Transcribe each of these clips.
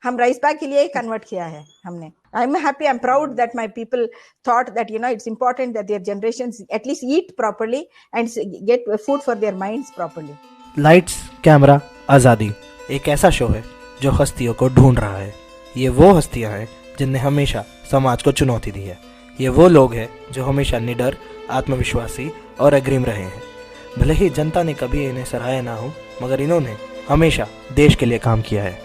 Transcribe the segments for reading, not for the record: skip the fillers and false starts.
हम rice bag के लिए ही कन्वर्ट किया है हमने. I am happy, I am proud that my people thought that it's important that their generations at least eat properly and get food for their minds properly. Lights camera Azadi एक ऐसा show है जो हस्तियों को ढूंढ रहा है. ये वो हस्तियां हैं जिनने हमेशा समाज को चुनौती दी है. ये वो लोग हैं जो हमेशा निडर, आत्मविश्वासी और अग्रिम रहे हैं. भले ही जनता ने कभी इन्हें सराहा ना हो, मगर इन्होंने हमेशा देश के लिए काम किया है.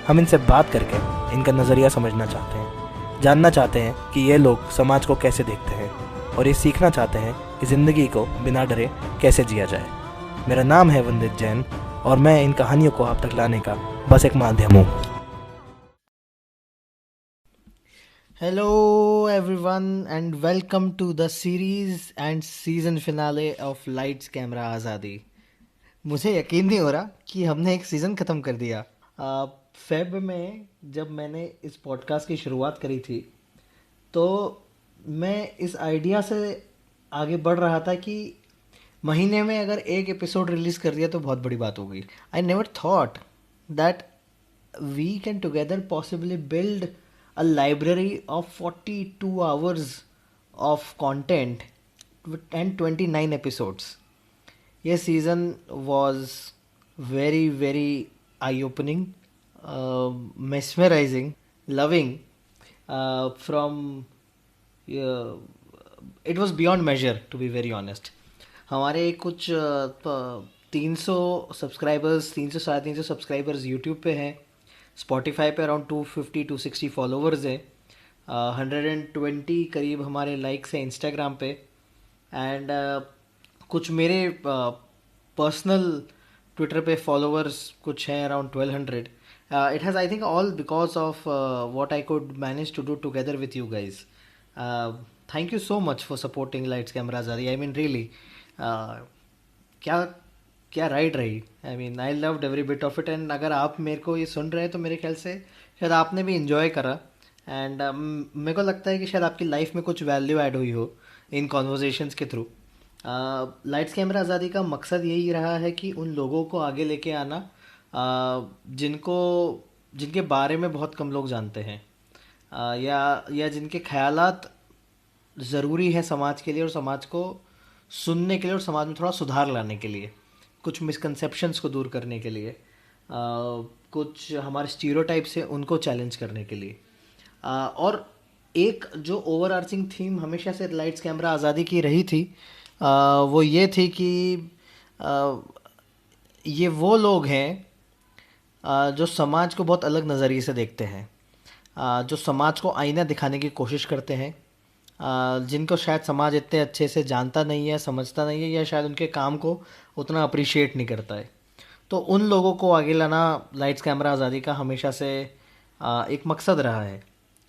हम इनसे बात करके इनका नज़रिया समझना चाहते हैं, जानना चाहते हैं कि ये लोग समाज को कैसे देखते हैं, और ये सीखना चाहते हैं कि ज़िंदगी को बिना डरे कैसे जिया जाए. मेरा नाम है वंदित जैन और मैं इन कहानियों को आप तक लाने का बस एक माध्यम हूँ. Hello everyone and welcome to the series and season finale of lights camera Azadi. मुझे यकीन नहीं हो रहा कि हमने एक सीज़न ख़त्म कर दिया. फेब में जब मैंने इस पॉडकास्ट की शुरुआत करी थी तो मैं इस आइडिया से आगे बढ़ रहा था कि महीने में अगर एक एपिसोड रिलीज़ कर दिया तो बहुत बड़ी बात होगी. I never thought that we can together possibly build a library of 42 hours of content and 29 episodes. Yes, season was very eye-opening, mesmerizing, loving. It was beyond measure, to be very honest. हमारे कुछ 300 subscribers, 300 साढ़े 300 subscribers YouTube पे हैं. Spotify पे around 250-260 followers हैं. 120 करीब हमारे likes हैं इंस्टाग्राम पे. एंड कुछ मेरे पर्सनल ट्विटर पे फॉलोवर्स कुछ हैं around 1200. It has I think all because of what I could manage to do together with you guys. Thank you so much for supporting lights camera Azadi. I mean really क्या ride रही. I mean I loved every bit of it. And अगर आप मेरे को ये सुन रहे हैं तो मेरे ख्याल से शायद आपने भी इन्जॉय करा. एंड मेरे को लगता है कि शायद आपकी लाइफ में कुछ वैल्यू ऐड हुई हो इन कॉन्वर्जेशंस के थ्रू. लाइट्स कैमरा आज़ादी का मकसद यही रहा है कि उन लोगों को आगे लेके आना जिनके बारे में बहुत कम लोग जानते हैं, या जिनके ख्यालात ज़रूरी है समाज के लिए और समाज को सुनने के लिए और समाज में थोड़ा सुधार लाने के लिए, कुछ मिसकंसेप्शंस को दूर करने के लिए, कुछ हमारे स्टीरियोटाइप से उनको चैलेंज करने के लिए. और एक जो ओवरआर्चिंग थीम हमेशा से लाइट्स कैमरा आज़ादी की रही थी वो ये थी कि ये वो लोग हैं जो समाज को बहुत अलग नज़रिए से देखते हैं, जो समाज को आईना दिखाने की कोशिश करते हैं, जिनको शायद समाज इतने अच्छे से जानता नहीं है, समझता नहीं है, या शायद उनके काम को उतना अप्रिशिएट नहीं करता है. तो उन लोगों को आगे लाना लाइट्स कैमरा आज़ादी का हमेशा से एक मकसद रहा है.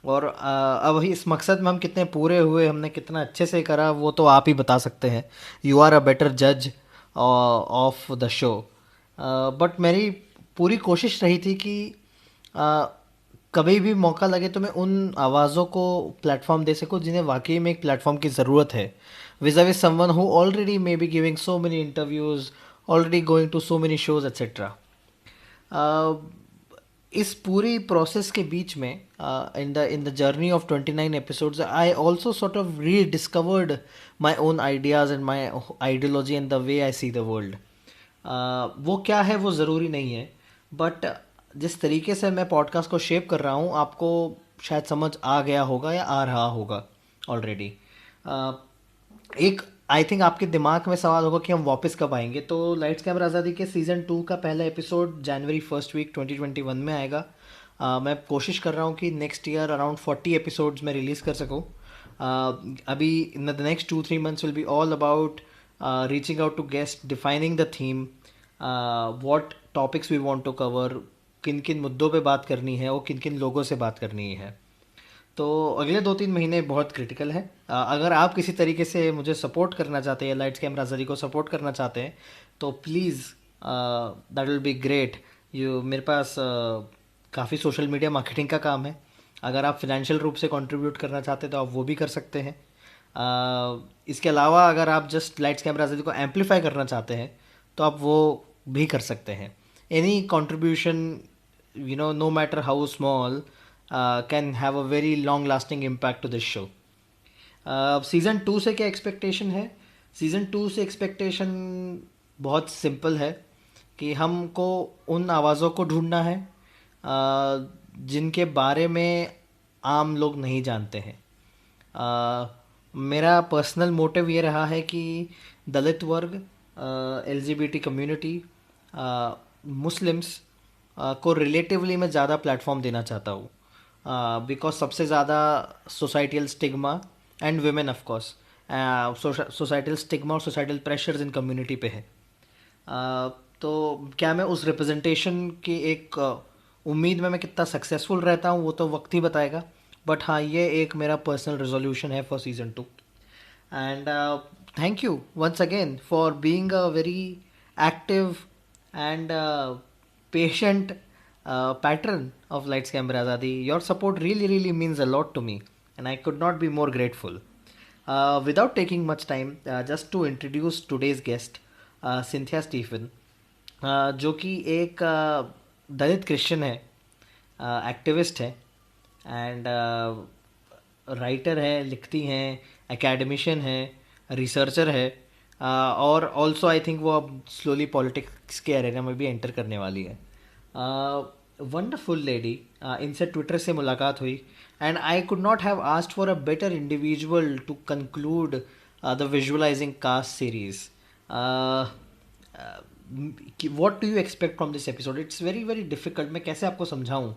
और अब इस मकसद में हम कितने पूरे हुए, हमने कितना अच्छे से करा, वो तो आप ही बता सकते हैं. यू आर अ बेटर जज ऑफ द शो. बट मेरी पूरी कोशिश रही थी कि कभी भी मौका लगे तो मैं उन आवाज़ों को प्लेटफॉर्म दे सकूं जिन्हें वाकई में एक प्लेटफॉर्म की ज़रूरत है, vis-a-vis someone who already may be giving so many interviews, already going to so many shows, etc. इस पूरी प्रोसेस के बीच में in the journey of 29 episodes I also sort of rediscovered my own ideas and my ideology and the way I see the world. वो क्या है वो ज़रूरी नहीं है, बट जिस तरीके से मैं पॉडकास्ट को शेप कर रहा हूँ आपको शायद समझ आ गया होगा या आ रहा होगा ऑलरेडी. एक आई थिंक आपके दिमाग में सवाल होगा कि हम वापस कब आएंगे. तो लाइट्स कैमरा आज़ादी के सीज़न 2 का पहला एपिसोड जनवरी फर्स्ट वीक 2021 में आएगा. मैं कोशिश कर रहा हूँ कि नेक्स्ट ईयर अराउंड 40 एपिसोड्स में रिलीज़ कर सकूँ. अभी in the next 2-3 months will be all about reaching out to guest, defining the theme, what topics we want to cover, किन किन मुद्दों पे बात करनी है और किन किन लोगों से बात करनी है. तो अगले 2-3 महीने बहुत क्रिटिकल है. अगर आप किसी तरीके से मुझे सपोर्ट करना चाहते हैं, लाइट्स कैमरा आज़ादी को सपोर्ट करना चाहते हैं, तो please that will be great. मेरे पास काफ़ी सोशल मीडिया मार्केटिंग का काम है. अगर आप फिनेंशियल रूप से कंट्रीब्यूट करना चाहते हैं तो आप वो भी कर सकते हैं. इसके अलावा अगर आप जस्ट लाइट्स कैमरा आज़ादी को एम्पलीफाई करना चाहते हैं तो आप वो भी कर सकते हैं. Any contribution no matter how small, can have a very long lasting impact to this show. Season 2 से क्या एक्सपेक्टेशन है? सीज़न 2 से एक्सपेक्टेशन बहुत सिंपल है कि हमको उन आवाज़ों को ढूंढना है जिनके बारे में आम लोग नहीं जानते हैं. मेरा पर्सनल मोटिव ये रहा है कि दलित वर्ग, LGBT कम्युनिटी, मुस्लिम्स को रिलेटिवली मैं ज़्यादा प्लेटफॉर्म देना चाहता हूँ, बिकॉज सबसे ज़्यादा societal stigma and women of course, societal stigma और सोसाइटल प्रेशर्स इन कम्युनिटी पे है. तो क्या मैं उस रिप्रेजेंटेशन की एक उम्मीद में मैं कितना सक्सेसफुल रहता हूँ वो तो वक्त ही बताएगा. बट हाँ, ये एक मेरा पर्सनल रेजोल्यूशन है for season 2. And thank you once again for being a very active and patient patron of Lights Camera Azadi. Your support really, really means a lot to me, and I could not be more grateful. Without taking much time, just to introduce today's guest, Cynthia Stephen, जो कि एक दलित Christian है, activist है, and writer है, लिखती हैं, academician है, researcher है, और ऑल्सो आई थिंक वो अब स्लोली पॉलिटिक्स के एरेना में भी एंटर करने वाली है. Wonderful lady. इनसे ट्विटर से मुलाकात हुई, and I could not have asked for a better individual to conclude the visualizing caste series. What do you expect from this episode? It's very very difficult. मैं कैसे आपको समझाऊँ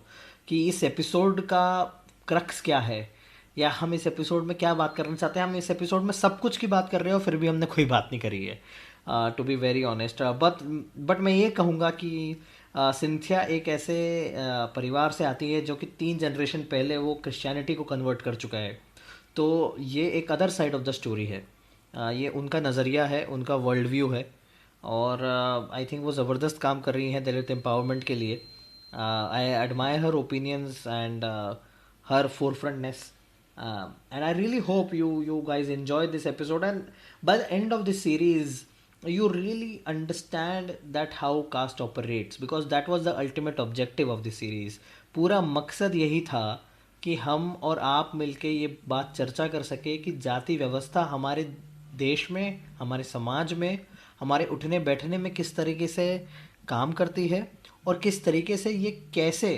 कि इस एपिसोड का क्रक्स क्या है, या हम इस एपिसोड में क्या बात करना चाहते हैं. हम इस एपिसोड में सब कुछ की बात कर रहे हो, फिर भी हमने कोई बात नहीं करी है, to be very honest. But मैं ये कहूँगा कि सिंथिया एक ऐसे परिवार से आती है जो कि 3 जनरेशन पहले वो क्रिश्चियनिटी को कन्वर्ट कर चुका है. तो ये एक other side of the story है. ये उनका नज़रिया है, उनका वर्ल्ड व्यू है, और आई थिंक वो ज़बरदस्त काम कर रही हैं दलित एम्पावरमेंट के लिए. I admire her opinions and her forefrontness. And I really hope you guys enjoyed this episode, and by the end of this series you really understand that how caste operates, because that was the ultimate objective of this series. पूरा मकसद यही था कि हम और आप मिलके ये बात चर्चा कर सके कि जाति व्यवस्था हमारे देश में, हमारे समाज में, हमारे उठने बैठने में किस तरीके से काम करती है, और किस तरीके से ये कैसे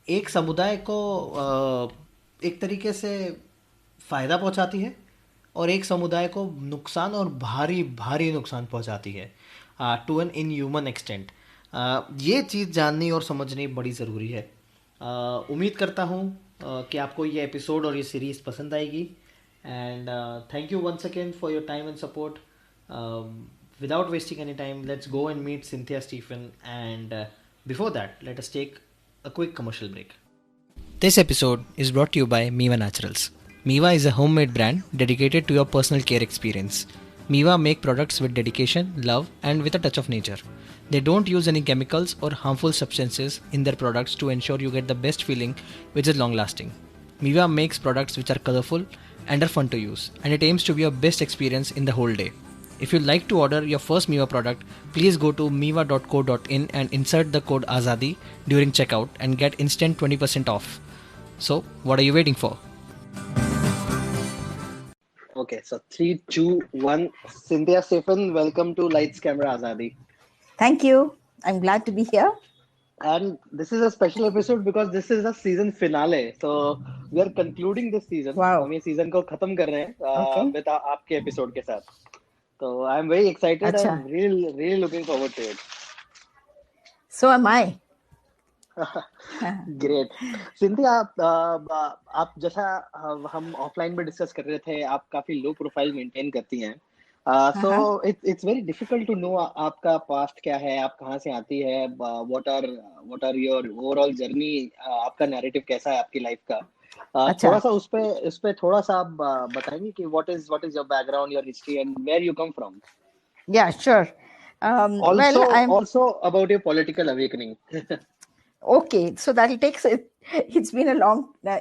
एक समुदाय को एक तरीके से फ़ायदा पहुंचाती है, और एक समुदाय को नुकसान, और भारी भारी नुकसान पहुंचाती है, to an inhuman extent. ये चीज़ जाननी और समझनी बड़ी ज़रूरी है. उम्मीद करता हूँ कि आपको ये एपिसोड और ये सीरीज़ पसंद आएगी, and thank you once again for your time and support. Without wasting any time, let's go and meet Cynthia Stephen, and before that let us take a quick commercial break. This episode is brought to you by Miva Naturals. Miva is a homemade brand dedicated to your personal care experience. Miva make products with dedication, love, and with a touch of nature. They don't use any chemicals or harmful substances in their products to ensure you get the best feeling, which is long lasting. Miva makes products which are colorful and are fun to use, and it aims to be your best experience in the whole day. If you'd like to order your first Miva product, please go to miva.co.in and insert the code AZADI during checkout and get instant 20% off. So, what are you waiting for? Okay, so 3, 2, 1. Cynthia Stephen, welcome to Lights Camera Azadi. Thank you. I'm glad to be here. And this is a special episode because this is the season finale. So, we are concluding this season. Wow. हम ये season को खत्म कर रहे हैं with आपके episode के साथ. So I'm very excited. अच्छा. I'm really looking forward to it. So am I. Great. Cynthia, आप जैसा हम ऑफलाइन में डिस्कस कर रहे थे, आप काफी लो प्रोफाइल मेंटेन करती हैं. So it's very difficult to know आपका पास्ट क्या है, आप कहाँ से आती है, what are your overall journey, आपका नैरेटिव कैसा है आपकी लाइफ का. थोड़ा सा उस पे थोड़ा सा आप बताएंगे कि what is your background, your history, and where you come from. Yeah, sure. Also about your political awakening. Okay, so that'll take. It's been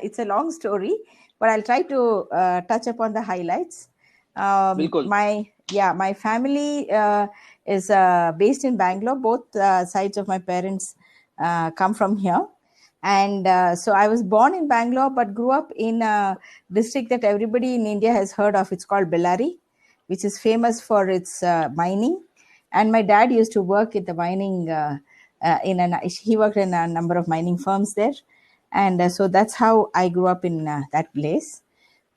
it's a long story, but I'll try to touch upon the highlights. My family is based in Bangalore. Both sides of my parents come from here. And so I was born in Bangalore, but grew up in a district that everybody in India has heard of. It's called Bellary, which is famous for its mining. And my dad used to work in the mining, he worked in a number of mining firms there. And so that's how I grew up in that place.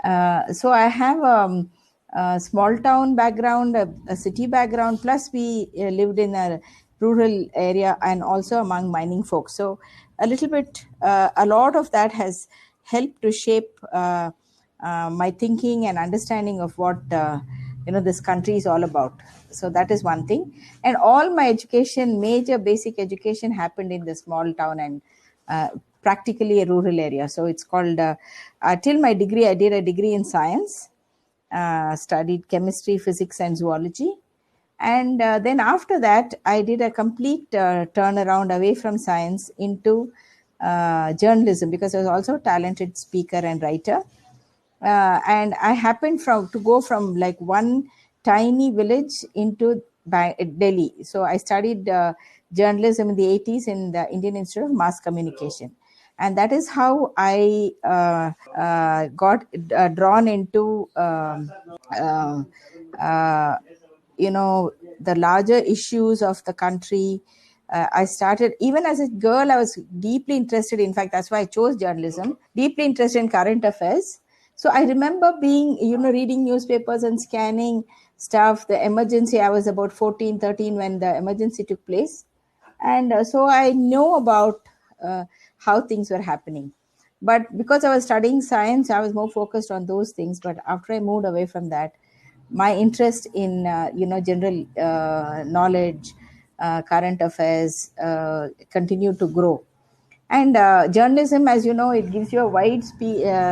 So I have a small town background, a city background, plus we lived in a rural area and also among mining folks. So a little bit, a lot of that has helped to shape my thinking and understanding of what this country is all about. So that is one thing. And all my education, major basic education, happened in the small town and practically a rural area. So it's called, till my degree, I did a degree in science, studied chemistry, physics, and zoology. And then after that, I did a complete turnaround away from science into journalism, because I was also a talented speaker and writer. And I happened to go from like one tiny village into Delhi. So I studied journalism in the 80s in the Indian Institute of Mass Communication. And that is how I got drawn into, uh, uh, the larger issues of the country. I started, even as a girl, I was deeply interested. In fact, that's why I chose journalism, deeply interested in current affairs. So I remember being, reading newspapers and scanning stuff, the emergency. I was about 14, 13 when the emergency took place. And so I know about how things were happening. But because I was studying science, I was more focused on those things. But after I moved away from that, my interest in, general knowledge, current affairs, continued to grow. And journalism, as you know, it gives you a wide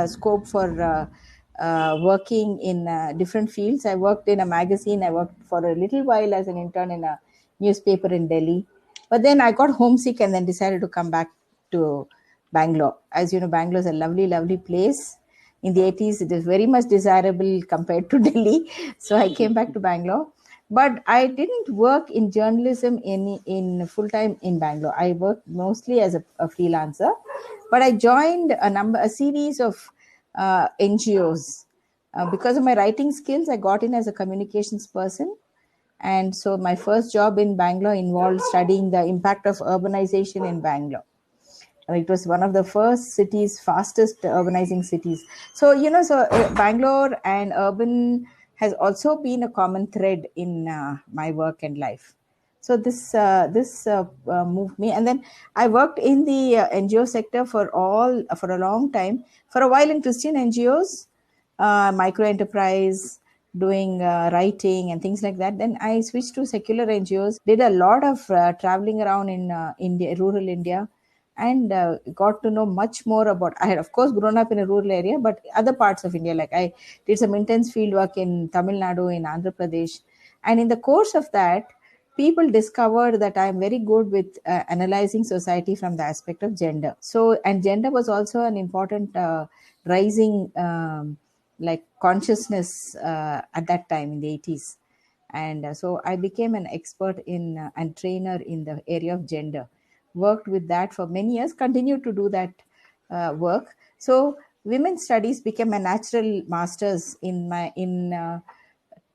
scope for working in different fields. I worked in a magazine. I worked for a little while as an intern in a newspaper in Delhi. But then I got homesick and then decided to come back to Bangalore. As you know, Bangalore is a lovely, lovely place. In the 80s, it is very much desirable compared to Delhi. So I came back to Bangalore. But I didn't work in journalism in full time in Bangalore. I worked mostly as a freelancer, but I joined a series of NGOs. Because of my writing skills, I got in as a communications person. And so my first job in Bangalore involved studying the impact of urbanization in Bangalore. It was one of the first cities, fastest urbanizing cities. So, Bangalore and urban has also been a common thread in my work and life. So this moved me, and then I worked in the NGO sector for a long time. For a while in Christian NGOs, micro enterprise, doing writing and things like that. Then I switched to secular NGOs. Did a lot of traveling around in India, rural India, and got to know much more about. I had, of course, grown up in a rural area, but other parts of India, like I did some intense field work in Tamil Nadu, in Andhra Pradesh, and in the course of that, people discovered that I'm very good with analyzing society from the aspect of gender. So, and gender was also an important rising like consciousness at that time in the 80s. And so I became an expert in and trainer in the area of gender. Worked with that for many years, continued to do that work. So women's studies became a natural master's in the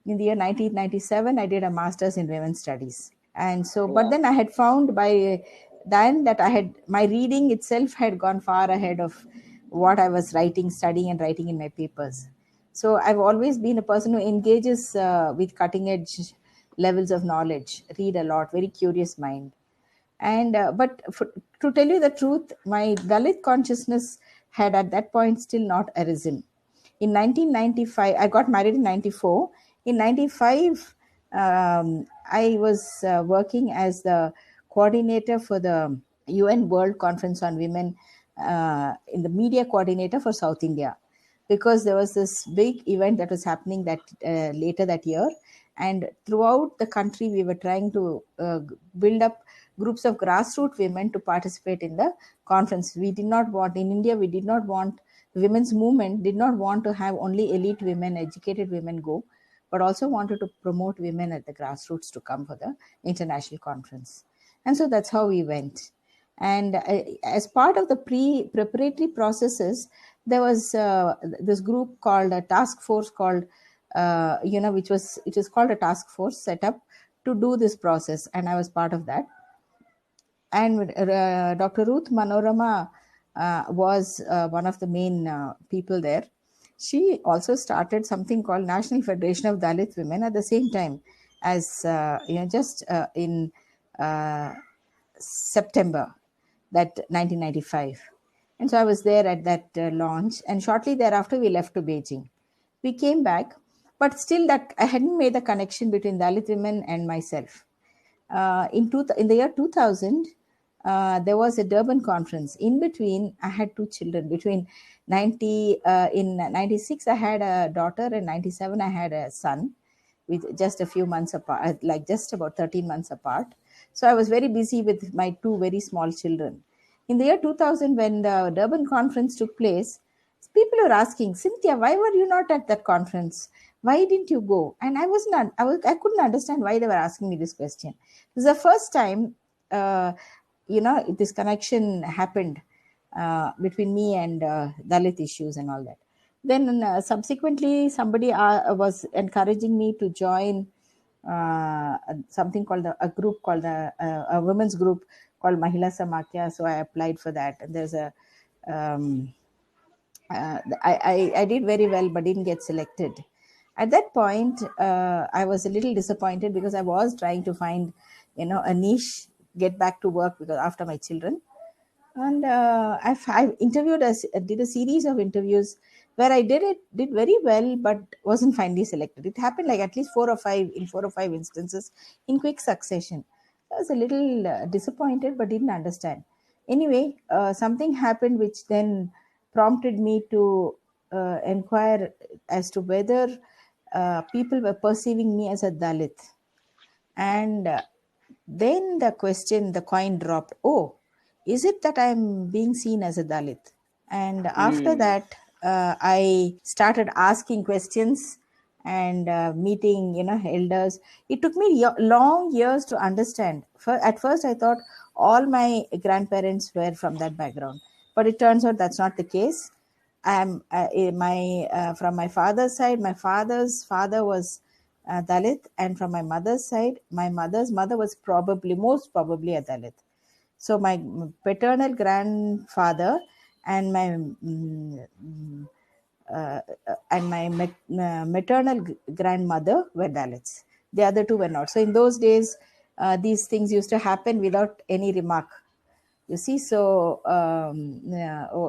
year 1997. I did a master's in women's studies. And so, but then I had found by then that my reading itself had gone far ahead of what I was studying and writing in my papers. So I've always been a person who engages with cutting edge levels of knowledge, read a lot, very curious mind. And to tell you the truth, my Dalit consciousness had at that point still not arisen. In 1995, I got married in 94. In 95, I was working as the coordinator for the UN World Conference on Women, in the media coordinator for South India, because there was this big event that was happening that later that year. And throughout the country, we were trying to build up groups of grassroots women to participate in the conference. In India, we did not want, the women's movement did not want to have only elite women, educated women go, but also wanted to promote women at the grassroots to come for the international conference. And so that's how we went. And as part of the preparatory processes, there was this group called a task force called, which was, it is called a task force set up to do this process. And I was part of that. And Dr. Ruth Manorama was one of the main people there. She also started something called National Federation of Dalit Women at the same time as, just in September that 1995. And so I was there at that launch, and shortly thereafter we left to Beijing. We came back, but still that I hadn't made the connection between Dalit women and myself. In the year 2000, there was a Durban conference. In between, I had two children. Between in 96, I had a daughter, and 97, I had a son, with just a few months apart, like just about 13 months apart. So I was very busy with my two very small children. In the year 2000, when the Durban conference took place, people were asking, Cynthia, why were you not at that conference? Why didn't you go? And I couldn't understand why they were asking me this question. It was the first time, this connection happened between me and Dalit issues and all that. Then subsequently, somebody was encouraging me to join something called a group called a women's group called Mahila Samakya. So I applied for that, and there's a I did very well, but didn't get selected. At that point, I was a little disappointed because I was trying to find, a niche, get back to work because after my children. And I interviewed did a series of interviews where I did very well, but wasn't finally selected. It happened like at least 4 or 5 instances in quick succession. I was a little disappointed, but didn't understand. Anyway, something happened which then prompted me to inquire as to whether people were perceiving me as a Dalit. And then the coin dropped. Oh, is it that I'm being seen as a Dalit? And after that, I started asking questions and meeting, elders. It took me long years to understand. At first, I thought all my grandparents were from that background, but it turns out that's not the case. I'm from my father's side. My father's father was Dalit, and from my mother's side, my mother's mother was most probably a Dalit. So my paternal grandfather and my maternal grandmother were Dalits. The other two were not. So in those days, these things used to happen without any remark. You see, so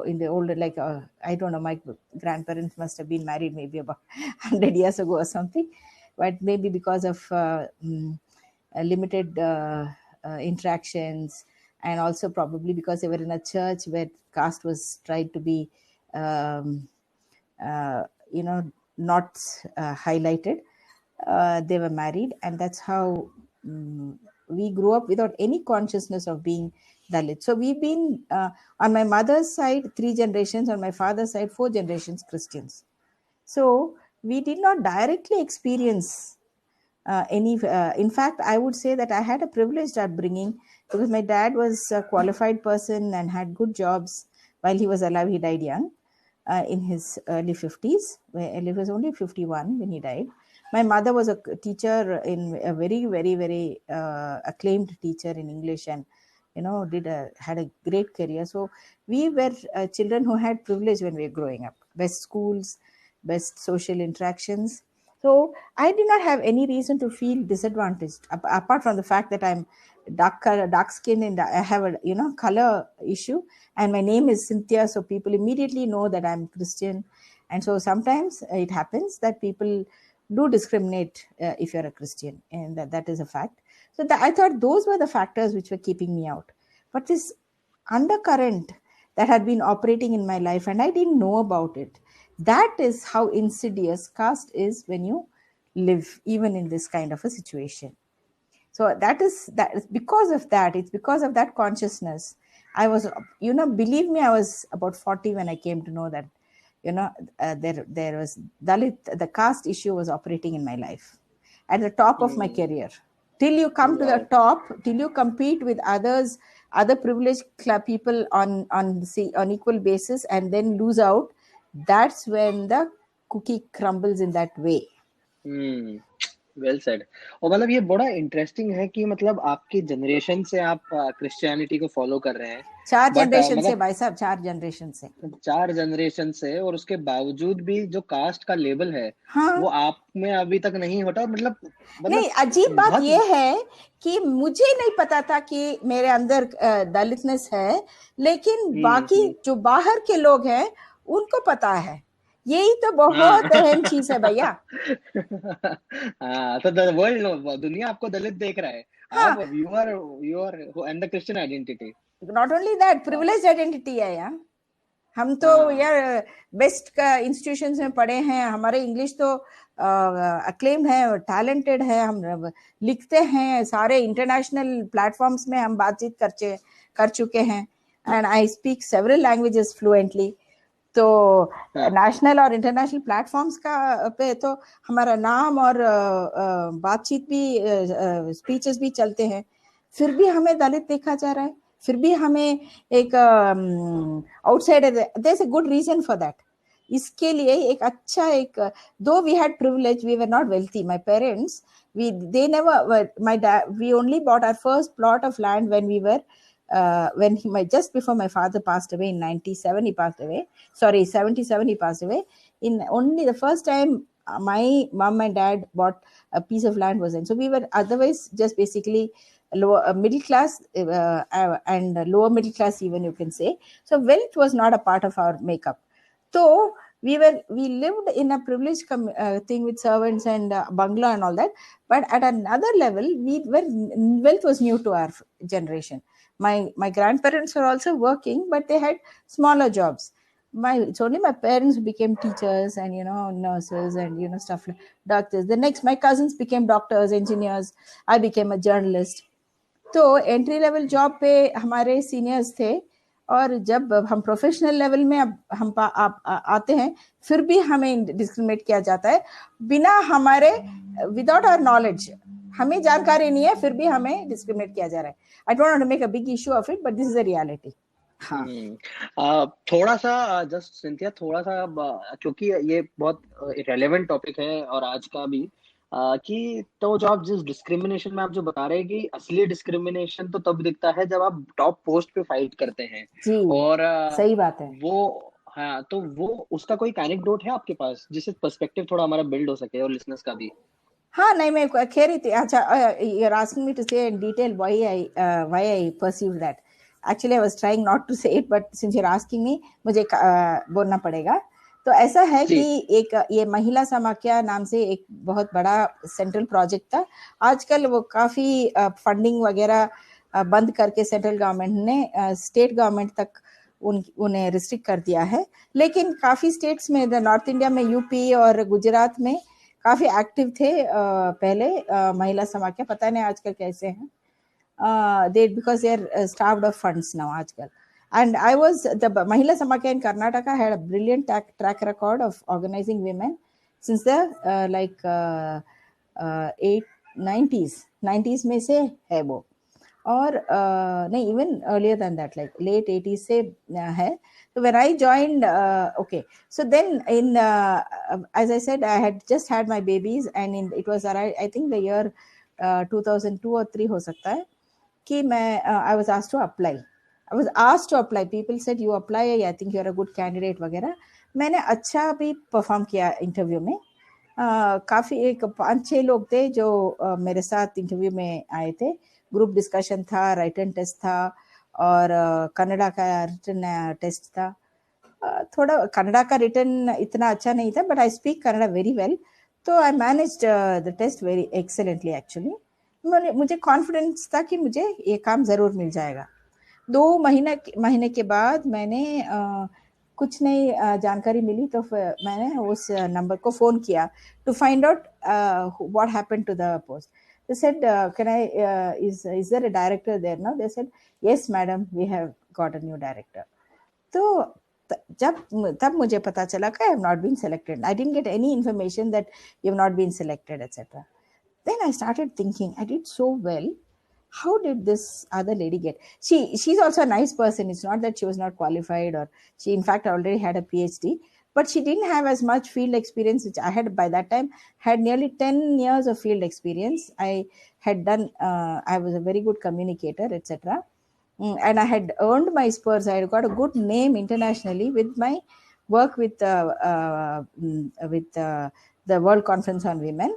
in the older, like I don't know, my grandparents must have been married maybe about 100 years ago or something, but maybe because of limited interactions, and also probably because they were in a church where caste was tried to be, not highlighted. They were married, and that's how we grew up without any consciousness of being Dalit. So we've been, on my mother's side, 3 generations, on my father's side, 4 generations Christians. So we did not directly experience in fact, I would say that I had a privileged upbringing because my dad was a qualified person and had good jobs while he was alive. He died young, in his early 50s. He was only 51 when he died. My mother was a teacher, in a very, very, very acclaimed teacher in English, and had a great career. So we were children who had privilege when we were growing up. Best schools, best social interactions. So I did not have any reason to feel disadvantaged, apart from the fact that I'm dark skin, and I have a color issue, and my name is Cynthia, so people immediately know that I'm Christian. And so sometimes it happens that people do discriminate if you're a Christian, and that is a fact. So I thought those were the factors which were keeping me out. But this undercurrent that had been operating in my life, and I didn't know about it. That is how insidious caste is when you live, even in this kind of a situation. So that is because of that. It's because of that consciousness. I was, believe me, I was about 40 when I came to know that, there was Dalit, the caste issue was operating in my life at the top of my career. Till you come to the top, till you compete with others other privileged people on equal basis and then lose out, that's when the cookie crumbles in that way. Well said. और मतलब ये बड़ा interesting है कि मतलब आपकी generation से आप क्रिश्चियनिटी को फॉलो कर रहे हैं, 4 बट जनरेशन से मतलब भाई साहब, 4 जनरेशन से। 4 जनरेशन से, और उसके बावजूद भी जो कास्ट का लेबल है हाँ, वो आप में अभी तक नहीं हटा। मतलब नहीं, अजीब बात बहुत ये है कि मुझे नहीं पता था कि मेरे अंदर दलितनेस है, लेकिन बाकी हम्म। जो बाहर के लोग हैं उनको पता है। यही तो हाँ। बहुत अहम चीज है भैया। हाँ, तो द वर्ल्ड, दुनिया आपको दलित देख रहा है। हाँ, आप you are and the Christian identity. Not only that, privileged identity है यार। हम तो हाँ। यार बेस्ट का इंस्टीट्यूशंस में पढ़े हैं, हमारे इंग्लिश तो अक्लेम है, टैलेंटेड है, हम लिखते हैं, सारे इंटरनेशनल प्लेटफॉर्म्स में हम बातचीत कर चुके हैं, and I speak several languages fluently. तो हाँ। नेशनल और इंटरनेशनल प्लेटफॉर्म्स का पे तो हमारा नाम और बातचीत भी, स्पीचेस भी चलते हैं, फिर भी हमें दलित देखा जा रहा है, फिर भी हमें एक outsider. There is a good reason for that. इसके लिए एक अच्छा एक, दो we had privilege, we were not wealthy, my parents, we they never my dad, we only bought our first plot of land when we were just before my father passed away in 97. He passed away, sorry, 77 he passed away. In only the first time my mom and dad bought a piece of land was in, so we were otherwise just basically lower middle class, and lower middle class even, you can say. So wealth was not a part of our makeup. So we lived in a privileged thing with servants and bungalow and all that, but at another level wealth was new to our generation. My grandparents were also working, but they had smaller jobs. It's only my parents who became teachers and nurses and stuff like doctors. The next, my cousins became doctors, engineers. I became a journalist. तो entry level job पे हमारे seniors थे, और जब हम professional level में अब हम आते हैं, फिर भी हमें डिस्क्रिमिनेट किया जाता है बिना हमारे, विदाउट आवर नॉलेज। हमें जानकारी नहीं है, फिर भी हमें डिस्क्रिमिनेट किया जा रहा है। I don't want to make a big issue of it, but this is a reality. हाँ, थोड़ा सा जस्ट सिंथिया, थोड़ा सा क्योंकि ये बहुत रेलेवेंट टॉपिक है और आज का भी, कि तो जो आप जिस डिस्क्रिमिनेशन में आप जो बता रहे हैं कि असली डिस्क्रिमिनेशन तो तब दिखता है जब आप टॉप पोस्ट पे फाइट करते हैं। जी, और सही बात है। वो, हाँ, तो वो उसका कोई एनेक्डोट है आपके पास जिससे पर्सपेक्टिव थोड़ा हमारा बिल्ड हो सके और लिसनर्स का भी? हाँ, नहीं, मैं कह रही थी, अच्छा, you're asking me to say in detail why I perceived that. Actually, I was trying not to say it, but since you're asking me, मुझे बोलना पड़ेगा। तो ऐसा है जी। कि एक ये महिला समाख्या नाम से एक बहुत बड़ा सेंट्रल प्रोजेक्ट था। आजकल वो काफी फंडिंग वगैरह बंद करके सेंट्रल गवर्नमेंट ने स्टेट गवर्नमेंट तक उन्हें रिस्ट्रिक्ट कर दिया है, लेकिन काफी स्टेट्स में, नॉर्थ इंडिया में, यूपी और गुजरात में काफी एक्टिव थे पहले महिला समाख्या। पता नहीं आजकल कैसे हैं, they, because they are starved of funds now आजकल. And I was, the Mahila Samakya in Karnataka had a brilliant track record of organizing women since the 90s में से है वो, और नहीं, even earlier than that, like late 80s से है. So when I joined, okay, so then as I said, I had just had my babies, and it was around, I think the year 2002 or 3 हो सकता है, कि मैं I was asked to apply. People said you apply, I think you are a good candidate वगैरह. मैंने अच्छा भी perform किया इंटरव्यू में. काफी एक 5-6 लोग थे जो मेरे साथ इंटरव्यू में आए थे. ग्रुप डिस्कशन था, राइटन टेस्ट था, और कन्नड़ा का रिटन टेस्ट था. थोड़ा कन्नड़ा का रिटन इतना अच्छा नहीं था, but I speak Kannada very well, तो I managed the test very excellently actually. मुझे कॉन्फिडेंस था कि मुझे ये काम जरूर मिल जाएगा. 2 महीने के बाद मैंने कुछ नई जानकारी मिली, तो मैंने उस नंबर को फोन किया to find out what happened to the post. They said, can I, is there a director there now? They said, yes madam, we have got a new director. तो तब मुझे पता चला कि I have not been selected. I didn't get any information that you have not been selected, etc. Then I started thinking, I did so well, how did this other lady get? She's also a nice person. It's not that she was not qualified, or she in fact already had a PhD, but she didn't have as much field experience, which I had by that time. Had nearly 10 years of field experience. I had done. I was a very good communicator, etc. And I had earned my spurs. I had got a good name internationally with my work with the World Conference on Women,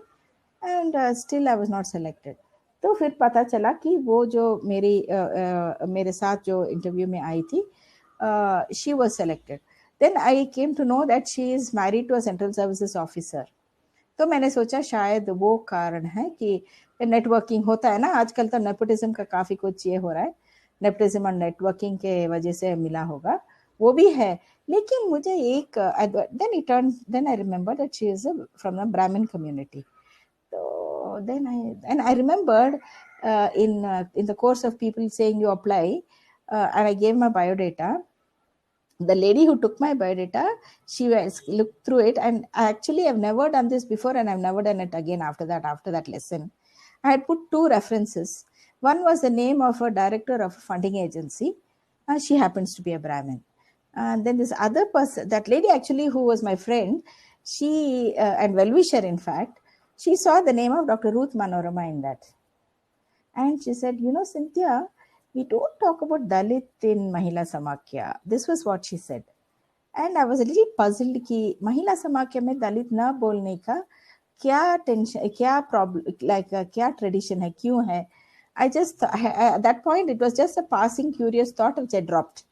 and still I was not selected. तो फिर पता चला कि वो जो मेरे साथ जो इंटरव्यू में आई थी, she was selected. Then I came to know that she is married to a central services officer. तो मैंने सोचा शायद वो कारण है कि नेटवर्किंग होता है ना आजकल, तो नेपोटिज्म का काफी कुछ ये हो रहा है, नेपोटिज्म और नेटवर्किंग के वजह से मिला होगा, वो भी है. लेकिन मुझे एक then I remember that she is from the Brahmin community. So then I remembered in the course of people saying you apply, and I gave my biodata. The lady who took my biodata, she looked through it, and actually I've never done this before, and I've never done it again after that lesson. I had put two references. One was the name of a director of a funding agency. She happens to be a Brahmin. And then this other person, that lady actually who was my friend, she and well-wisher in fact, she saw the name of Dr. Ruth Manorama in that. And she said, you know, Cynthia, we don't talk about Dalit in Mahila Samakya. This was what she said. And I was a little puzzled कि Mahila Samakya में दलित ना बोलने का क्या tension, क्या problem, like क्या tradition है, क्यों है? I just, at that point, it was just a passing curious thought which I dropped.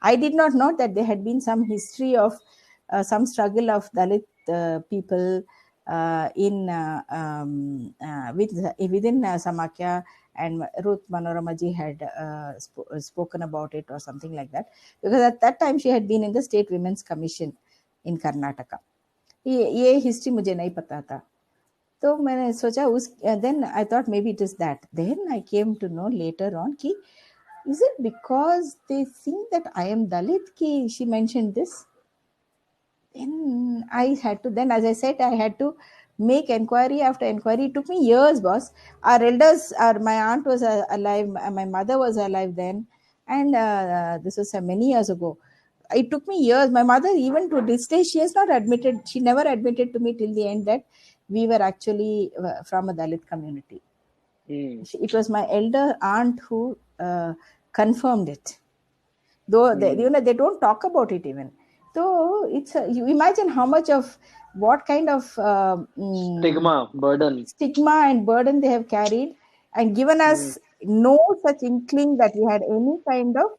I did not know that there had been some history of some struggle of Dalit people within Samakya, and Ruth Manorama ji had spoken about it or something like that, because at that time she had been in the State Women's Commission in Karnataka. ये history मुझे नहीं पता था, तो मैंने सोचा then I thought maybe it is that. Then I came to know later on कि is it because they think that I am Dalit ki she mentioned this? Then I had to, then as I said, I had to make inquiry after inquiry. It took me years, boss. Our elders, my aunt was alive, my mother was alive then, and this was many years ago. It took me years. My mother, even to this day, she has not admitted, she never admitted to me till the end that we were actually from a Dalit community. It was my elder aunt who confirmed it. Though they don't talk about it even. So it's you imagine how much of what kind of stigma and burden they have carried, and given us no such inkling that we had any kind of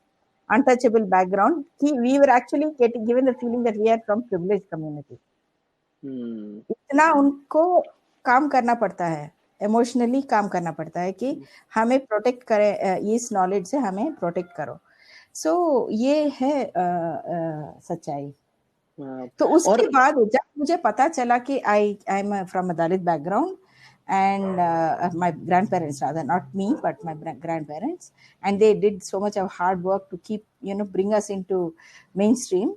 untouchable background. We were actually given the feeling that we are from privileged community. इतना उनको काम करना पड़ता है, emotionally काम करना पड़ता है कि हमें प्रोटेक्ट करें, इस नॉलेज से हमें प्रोटेक्ट करो. सो ये है सच्चाई. तो उसके बाद जब मुझे पता चला कि I am from a Dalit background, and my grandparents, rather not me but my grandparents, and they did so much of hard work to keep, bring us into mainstream.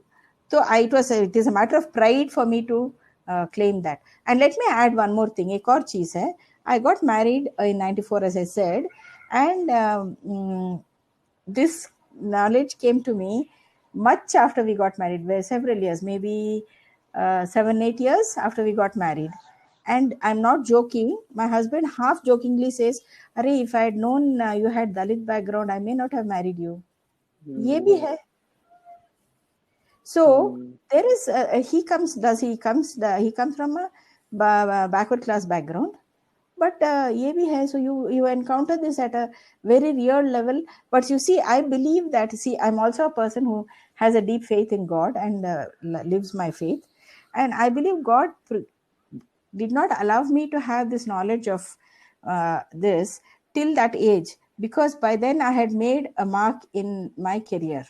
So it is a matter of pride for me to claim that. And let me add one more thing. एक और चीज है, I got married in 94 as I said, and this knowledge came to me much after we got married, several years, maybe 7-8 years after we got married. And I'm not joking. My husband half jokingly says, "Arey, if I had known you had Dalit background, I may not have married you." ये भी है. So there is he comes from a backward class background, but ये भी है. So you encounter this at a very real level. But you see, I believe that, I'm also a person who has a deep faith in God and lives my faith, and I believe God did not allow me to have this knowledge of this till that age, because by then I had made a mark in my career.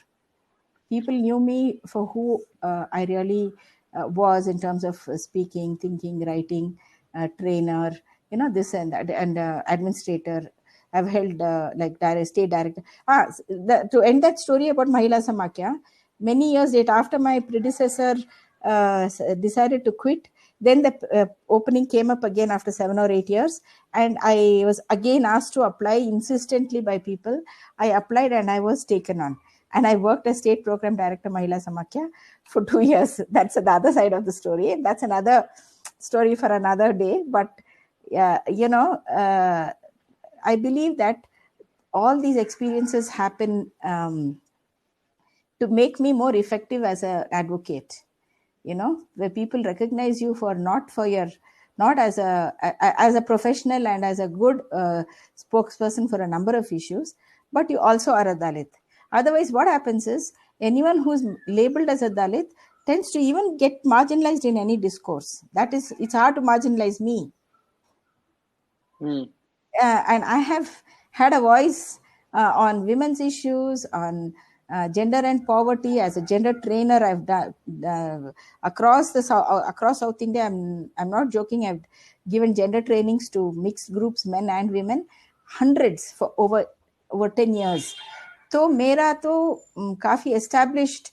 People knew me for who I really was in terms of speaking, thinking, writing, trainer, this and that, and administrator. I've held state director. To end that story about Mahila Samakya, many years later, after my predecessor decided to quit, Then the opening came up again after 7 or 8 years, and I was again asked to apply insistently by people. I applied and I was taken on. And I worked as State Program Director, Mahila Samakya, for 2 years. That's the other side of the story. And that's another story for another day. But, I believe that all these experiences happen to make me more effective as an advocate. Where people recognize you for not as a professional and as a good spokesperson for a number of issues, but you also are a Dalit. Otherwise, what happens is anyone who's labeled as a Dalit tends to even get marginalized in any discourse. It's hard to marginalize me. And I have had a voice on women's issues, on gender and poverty. As a gender trainer, I've done across South India. I'm not joking. I've given gender trainings to mixed groups, men and women, hundreds for over 10 years. तो मेरा तो काफी established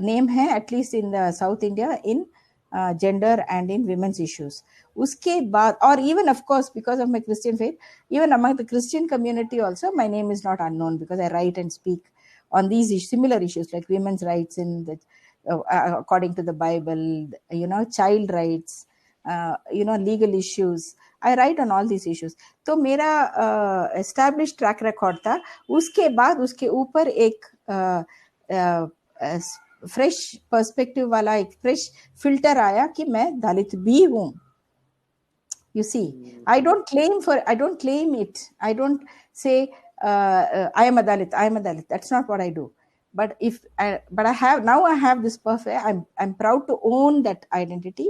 name है, at least in the South India, in gender and in women's issues. Uske baad, or even of course because of my Christian faith, even among the Christian community also, my name is not unknown because I write and speak on these similar issues like women's rights in the according to the Bible, child rights, legal issues. I write on all these issues. तो मेरा established track record था. उसके बाद उसके ऊपर एक fresh perspective वाला एक फ्रेश फिल्टर आया कि मैं दलित भी हूं. You see, I don't claim it. I don't say I am a Dalit. That's not what I do. But I have this perfect. I'm proud to own that identity,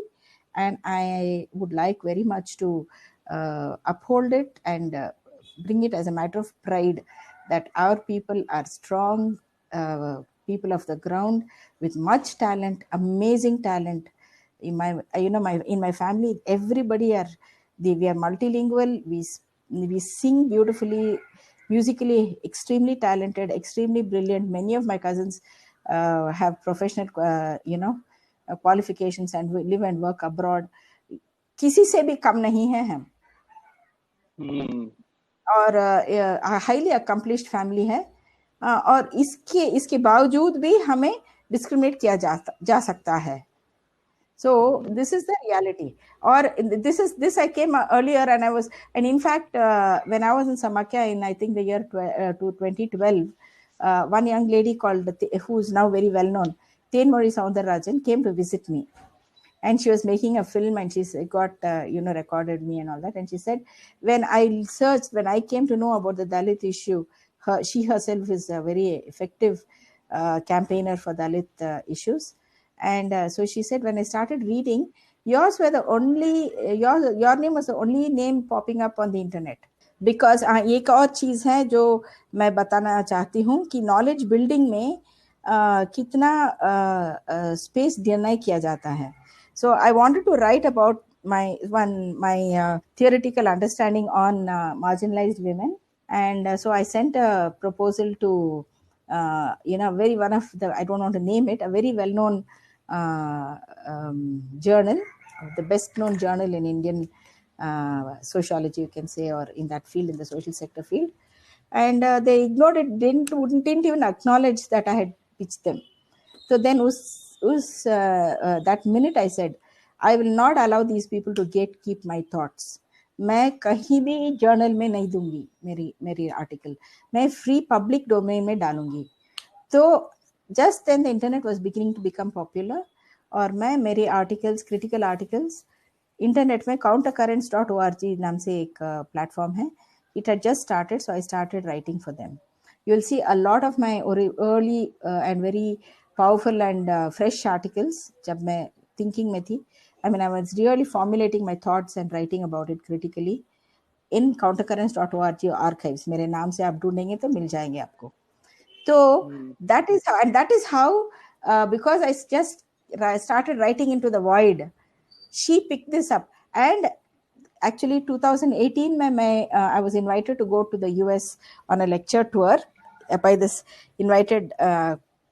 and I would like very much to uphold it and bring it as a matter of pride that our people are strong people of the ground with much talent, amazing talent. In my family, everybody we are multilingual. We sing beautifully, musically extremely talented, extremely brilliant. Many of my cousins have professional qualifications and live and work abroad. किसी से भी कम नहीं है हम. और highly accomplished family है. और इसके बावजूद भी हमें डिस्क्रिमिनेट किया जा सकता है. So this is the reality. Or this I came earlier, and in fact when I was in Samakya in I think the year 2012, one young lady who is now very well known, Tenmori Soundararajan, came to visit me, and she was making a film, and she got recorded me and all that, and she said, when I came to know about the Dalit issue, she herself is a very effective campaigner for Dalit issues. And so she said, when I started reading, your name was the only name popping up on the internet. Because एक और चीज है जो मैं बताना चाहती हूँ कि नॉलेज बिल्डिंग में कितना स्पेस डिनाई किया जाता है. So I wanted to write about my theoretical understanding on marginalized women, and so I sent a proposal to one of the, I don't want to name it, a very well-known journal, the best-known journal in Indian sociology, you can say, or in that field, in the social sector field, and they ignored it, didn't even acknowledge that I had pitched them. So then that minute I said, I will not allow these people to gatekeep my thoughts. मैं कहीं भी journal में नहीं दूंगी मेरी article, मैं free public domain में डालूंगी. तो just then the internet was beginning to become popular, और मैं मेरे आर्टिकल्स, क्रिटिकल आर्टिकल्स, इंटरनेट में countercurrents.org नाम से एक प्लेटफॉर्म है. It had just started, so I started writing for them. You'll see a lot of my early and very powerful and fresh articles जब मैं thinking में थी. I mean, I was really formulating my thoughts and writing about it critically in countercurrents.org archives. मेरे नाम से आप ढूंढेंगे तो मिल जाएंगे आपको. So that is how because I just started writing into the void, she picked this up. And actually 2018 I was invited to go to the US on a lecture tour by this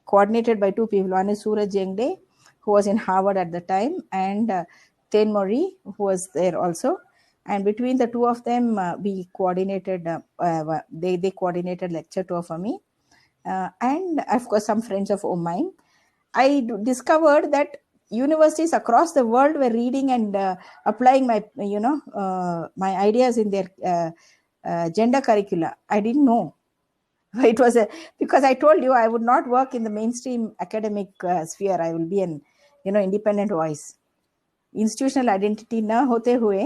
coordinated by two people. One is Suraj Jengde, who was in Harvard at the time, and Ten Mori, who was there also. And between the two of them, we coordinated, they coordinated lecture tour for me. And of course, some friends of mine. I discovered that universities across the world were reading and applying my, my ideas in their gender curricula. I didn't know. It was because I told you I would not work in the mainstream academic sphere. I will be an, independent voice. Institutional identity न होते हुए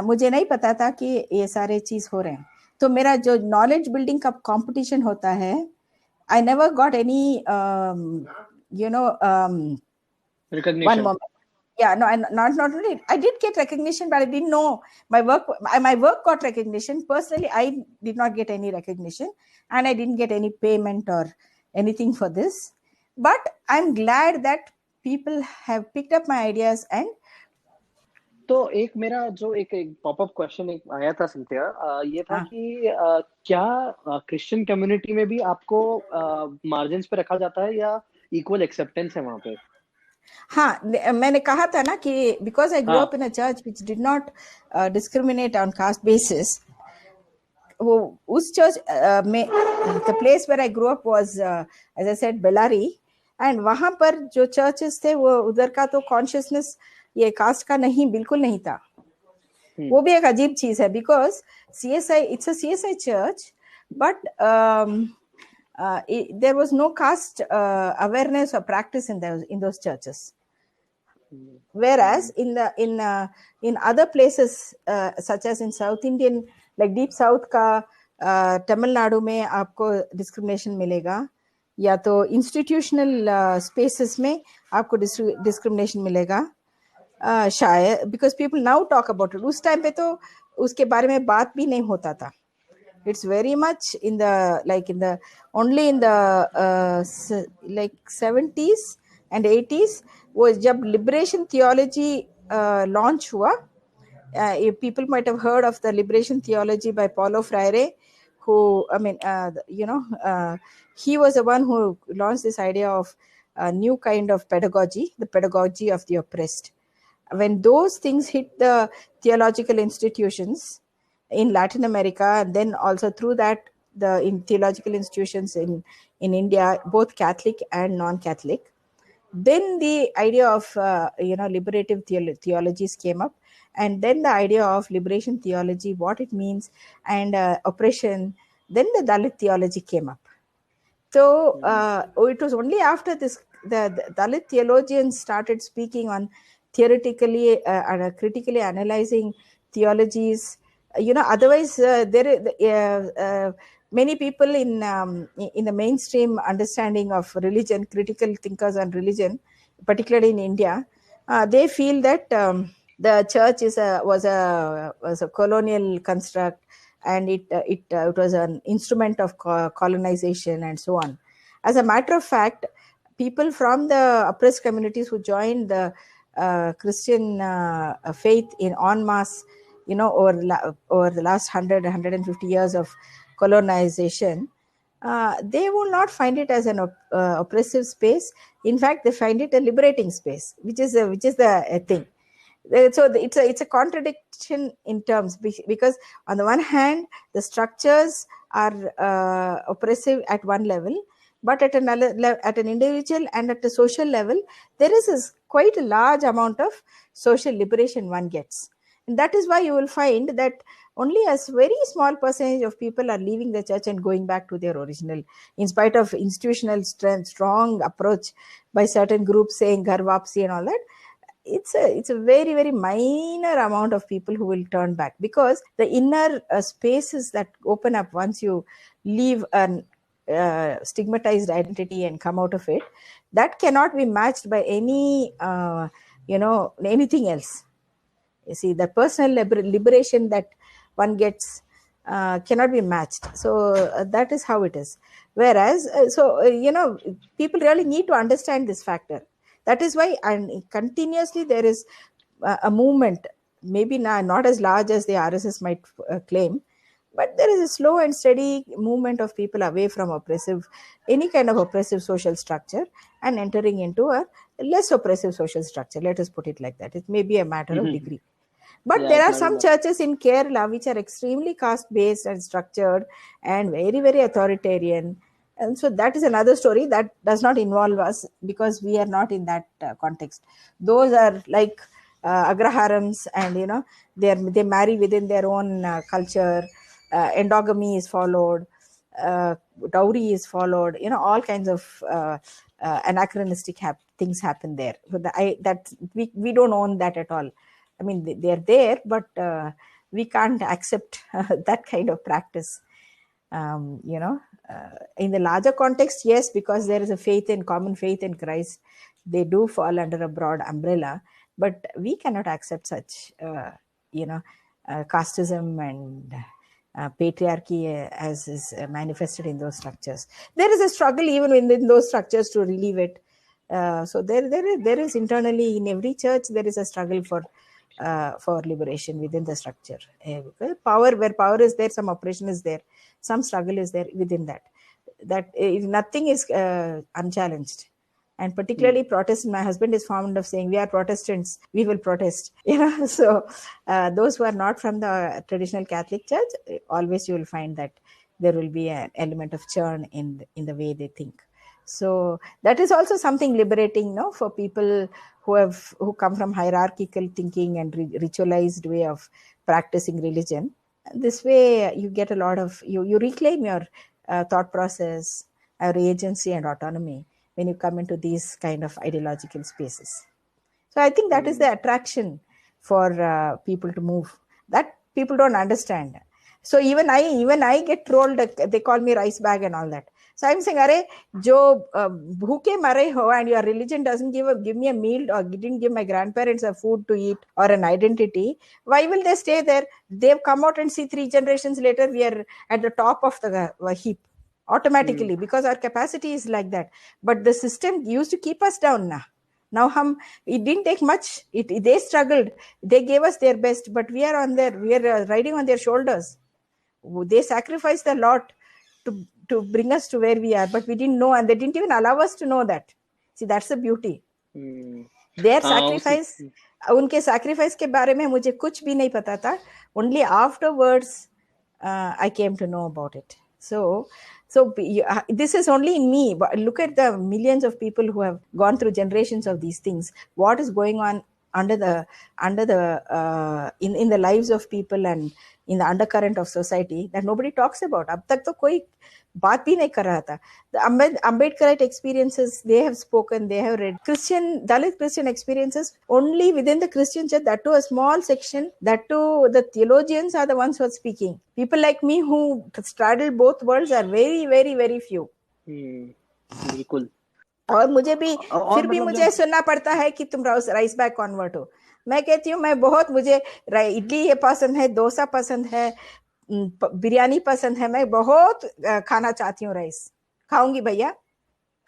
मुझे नहीं पता था कि ये सारे चीज हो रहे हैं. तो मेरा जो नॉलेज बिल्डिंग का कंपटीशन होता है, I never got any recognition. one moment. Yeah, no, not only I did get recognition, but I didn't know my work got recognition. Personally, I did not get any recognition, and I didn't get any payment or anything for this. But I'm glad that people have picked up my ideas. And तो एक मेरा जो एक popup question एक आया था Cynthia, ये था हाँ. कि क्या क्रिश्चियन कम्युनिटी में भी आपको मार्जिन्स पे रखा जाता है या इक्वल एक्सेप्टेंस है वहां पे? हाँ, मैंने कहा था ना कि because I grow up in a church which did not discriminate on caste basis, वो उस चर्च में the place where I grow up was as I said Bellary, and वहां पर जो चर्चेस थे वो उधर का तो कॉन्शियसनेस ये कास्ट का नहीं, बिल्कुल नहीं था. वो भी एक अजीब चीज है because CSI, it's a CSI church, but there was no caste awareness or practice in those churches. Whereas in other places such as in South Indian, like deep South का तमिल नाडु में आपको discrimination मिलेगा, या तो institutional spaces में आपको discrimination मिलेगा शायद, because people now talk about it. उस टाइम पे तो उसके बारे में बात भी नहीं होता था. It's very much in the only in the like 70s and 80s was जब liberation theology launch हुआ. People might have heard of the liberation theology by Paulo Freire, who he was the one who launched this idea of a new kind of pedagogy, the pedagogy of the oppressed. When those things hit the theological institutions in Latin America, and then also through that in theological institutions in India, both Catholic and non-Catholic, then the idea of liberative theologies came up, and then the idea of liberation theology, what it means, and oppression, then the Dalit theology came up. So it was only after this the Dalit theologians started speaking on theoretically and critically analyzing theologies. Otherwise many people in the mainstream understanding of religion, critical thinkers on religion, particularly in India, they feel that the church was a colonial construct, and it was an instrument of colonization and so on. As a matter of fact, people from the oppressed communities who joined the Christian faith in en masse, over the last 150 years of colonization, they will not find it as an oppressive space. In fact, they find it a liberating space, which is the thing. So it's a contradiction in terms, because on the one hand the structures are oppressive at one level, but at an individual and at a social level there is quite a large amount of social liberation one gets. And that is why you will find that only a very small percentage of people are leaving the church and going back to their original, in spite of institutional strong approach by certain groups saying Ghar Wapsi and all that. It's a very, very minor amount of people who will turn back, because the inner spaces that open up once you leave an stigmatized identity and come out of it, that cannot be matched by any anything else. You see, the personal liberation that one gets cannot be matched. So that is how it is. Whereas people really need to understand this factor. That is why, and continuously there is a movement, maybe not as large as the RSS might claim, but there is a slow and steady movement of people away from any kind of oppressive social structure, and entering into a less oppressive social structure. Let us put it like that. It may be a matter of degree. But Yeah, there it's are not some enough. churches in Kerala which are extremely caste-based and structured and very, very authoritarian. And so that is another story that does not involve us because we are not in that context. Those are like agraharams, and they marry within their own culture. Endogamy is followed, dowry is followed. All kinds of anachronistic things happen there. So we don't own that at all. I mean, they're there, but we can't accept that kind of practice. In the larger context, yes, because there is a common faith in Christ, they do fall under a broad umbrella, but we cannot accept such, casteism and patriarchy as is manifested in those structures. There is a struggle even within those structures to relieve it. So there is internally in every church there is a struggle for liberation within the structure. Where power is there, some oppression is there, some struggle is there within that. That nothing is unchallenged. And particularly Protestant, my husband is fond of saying, we are Protestants, we will protest. So those who are not from the traditional Catholic Church, always you will find that there will be an element of churn in the way they think. So that is also something liberating, for people who come from hierarchical thinking and ritualized way of practicing religion. This way, you get a lot of you reclaim your thought process, your agency and autonomy when you come into these kind of ideological spaces. So I think that is the attraction for people to move that people don't understand. So even I get trolled. They call me rice bag and all that. So I'm saying, "Arey, jo bhuke mare ho, and your religion doesn't give me a meal or didn't give my grandparents a food to eat or an identity. Why will they stay there? They've come out and see 3 generations later we are at the top of the heap automatically because our capacity is like that. But the system used to keep us down now it didn't take much. They struggled. They gave us their best, but we are riding on their shoulders. They sacrificed a lot to bring us to where we are, but we didn't know, and they didn't even allow us to know that. See, that's the beauty. Their sacrifice, उनके sacrifice के बारे में मुझे कुछ भी नहीं पता था. Only afterwards, I came to know about it. So this is only in me, but look at the millions of people who have gone through generations of these things. What is going on in the lives of people and in the undercurrent of society that nobody talks about. अब तक तो कोई बात भी नहीं कर रहा था. The Ambedkarite experiences, they have spoken, they have read. Dalit Christian experiences only within the Christian church, that too a small section, that too the theologians are the ones who are speaking. People like me who straddle both worlds are very, very, very few. बिल्कुल. और मुझे भी फिर भी मुझे सुनना पड़ता है कि तुम राइस बैग कन्वर्ट हो. मैं कहती हूँ मुझे इडली ये पसंद है, डोसा पसंद है, बिरयानी पसंद है, मैं बहुत खाना चाहती हूँ राइस. खाऊंगी भैया.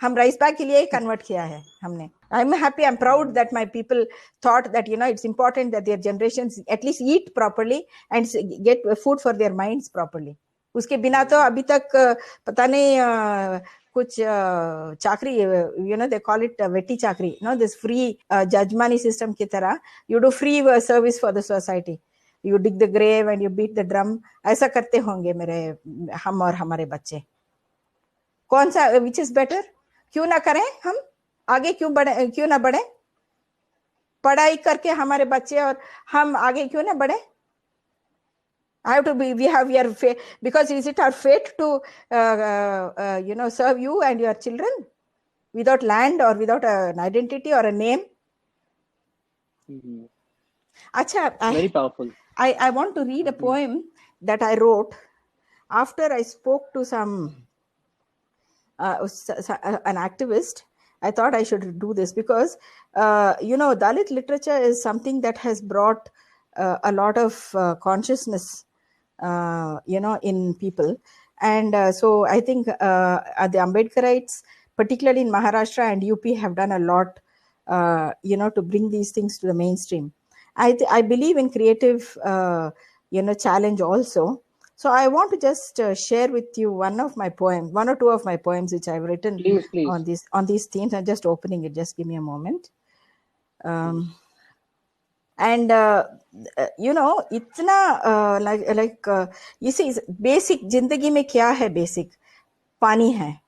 हम राइस बैग के लिए कन्वर्ट किया है हमने. I'm happy, I'm proud that my people thought that it's important that their generations at least eat properly and get food for their minds properly. उसके बिना तो अभी तक पता नहीं कुछ चाकरी, they call it वेटी चाकरी, this free judge money system की तरह, you do free service for the society, you dig the grave and you beat the drum. ऐसा करते होंगे हम और हमारे बच्चे. कौन सा which is better? क्यों ना करें हम आगे, क्यों ना बढ़े? पढ़ाई करके हमारे बच्चे और हम आगे क्यों ना बढ़े? we are because is it our fate to serve you and your children without land or without an identity or a name? Acha, Very powerful. I want to read a poem that I wrote after I spoke to some an activist. I thought I should do this because Dalit literature is something that has brought a lot of consciousness in people. And so I think the Ambedkarites, particularly in Maharashtra and UP, have done a lot, to bring these things to the mainstream. I believe in creative, challenge also. So I want to just share with you one or two of my poems which I've written please. on these themes. I'm just opening it. Just give me a moment. And you know, इतना like you see, basic जिंदगी में क्या है? Basic पानी है.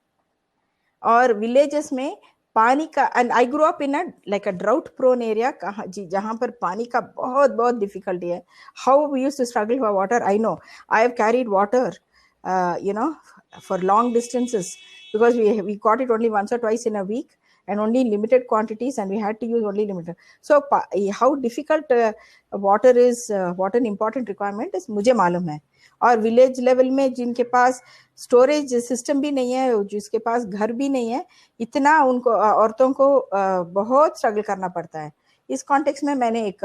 और villages में पानी का, and I grow up in like a drought prone area, जहां पर पानी का बहुत बहुत डिफिकल्टी है. How we used to struggle for water, I know. I have carried water, you know, for long distances, because we got it only once or twice in a week, and only limited quantities, and we had to use only limited. So how difficult water is, what an important requirement is, मुझे मालूम है. और village level में जिनके पास storage system भी नहीं है, जिसके पास घर भी नहीं है, इतना उनको, औरतों को बहुत स्ट्रगल करना पड़ता है. इस कॉन्टेक्स्ट में मैंने एक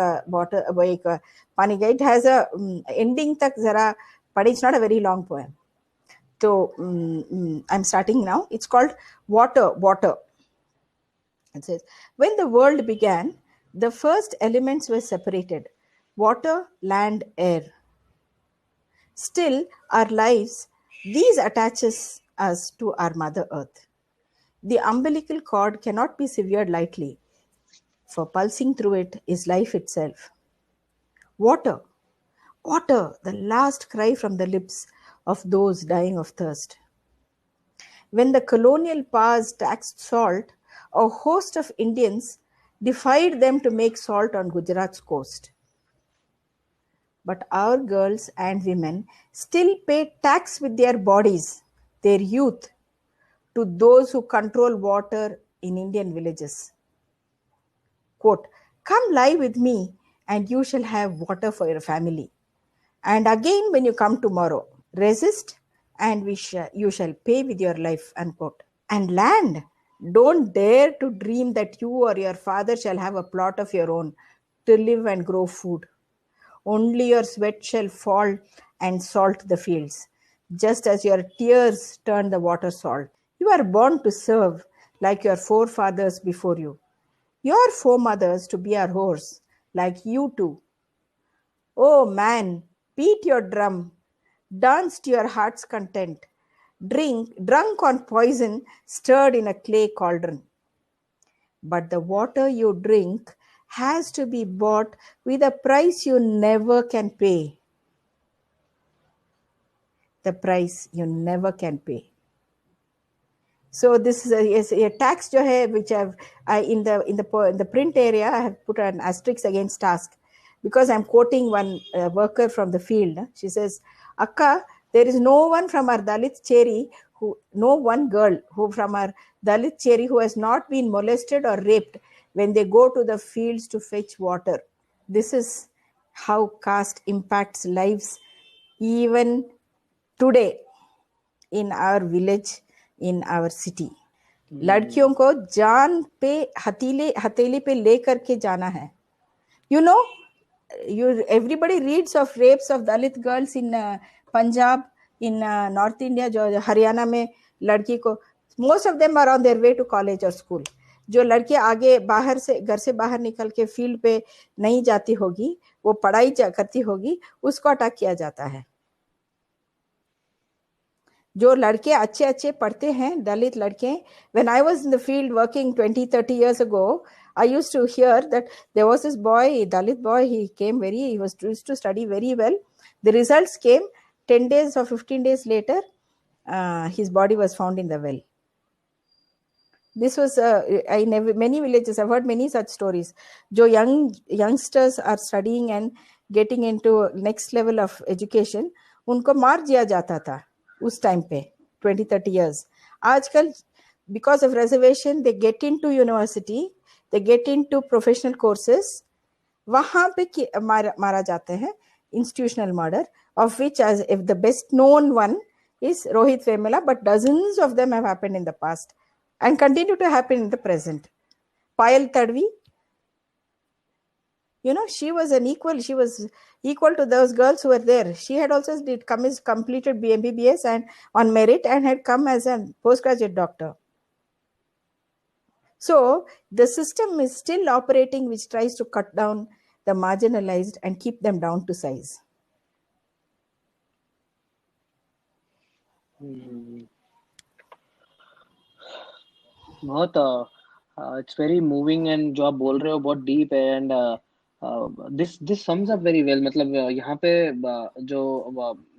पानी गाइड हैज अ एंडिंग तक जरा पढ़ी. It's not a very long poem. तो I am starting now. It's called water. It says, when the world began, the first elements were separated: water, land, air. Still, our lives, these attaches us to our Mother Earth. The umbilical cord cannot be severed lightly, for pulsing through it is life itself. Water, water, the last cry from the lips of those dying of thirst. When the colonial powers taxed salt, a host of Indians defied them to make salt on Gujarat's coast. But our girls and women still pay tax with their bodies, their youth, to those who control water in Indian villages. Quote, come lie with me and you shall have water for your family. And again when you come tomorrow, resist and you shall pay with your life, unquote. And land, don't dare to dream that you or your father shall have a plot of your own to live and grow food. Only your sweat shall fall and salt the fields, just as your tears turn the water salt. You are born to serve like your forefathers before you, your foremothers to be our horse, like you too. Oh man, beat your drum, dance to your heart's content, drunk on poison stirred in a clay cauldron. But the water you drink has to be bought with a price you never can pay. The price you never can pay. So this is a tax जो है, which in the print area I have put an asterisk against task, because I'm quoting one worker from the field. She says, Akka, there is no one from our Dalit Cheri, no one girl who from our Dalit Cheri who has not been molested or raped when they go to the fields to fetch water. This is how caste impacts lives even today in our village, in our city. लड़कियों को जान पे हथेली पे लेकर के जाना है. You know, everybody reads of rapes of Dalit girls in Punjab, in North India, जो हरियाणा में लड़की को, most of them are on their way to college or school. जो लड़की आगे बाहर से, घर से बाहर निकल के फील्ड पे नहीं जाती होगी, वो पढ़ाई करती होगी, उसको अटैक किया जाता है. जो लड़के अच्छे अच्छे पढ़ते हैं, दलित लड़के, when I was in the field working 20-30 years ago, I used to hear that there was this boy, Dalit boy, he was used to study very well. The results came 10 days or 15 days later, his body was found in the well. This was many villages, I've heard many such stories. जो youngsters are studying and getting into next level of education, उनको मार दिया जाता था उस time पे 20-30 years. आजकल because of reservation they get into university, they get into professional courses, वहाँ पे मारा जाते हैं, institutional murder, of which as if the best known one is Rohit Vemula, but dozens of them have happened in the past and continue to happen in the present. Payal Tadvi, you know, she was equal to those girls who were there. She had also completed BMBBS and on merit and had come as a postgraduate doctor. So the system is still operating, which tries to cut down the marginalized and keep them down to size. हम्म, बहुत it's very moving, and जो आप बोल रहे हो बहुत deep है, and this this sums up very well. मतलब यहाँ पे जो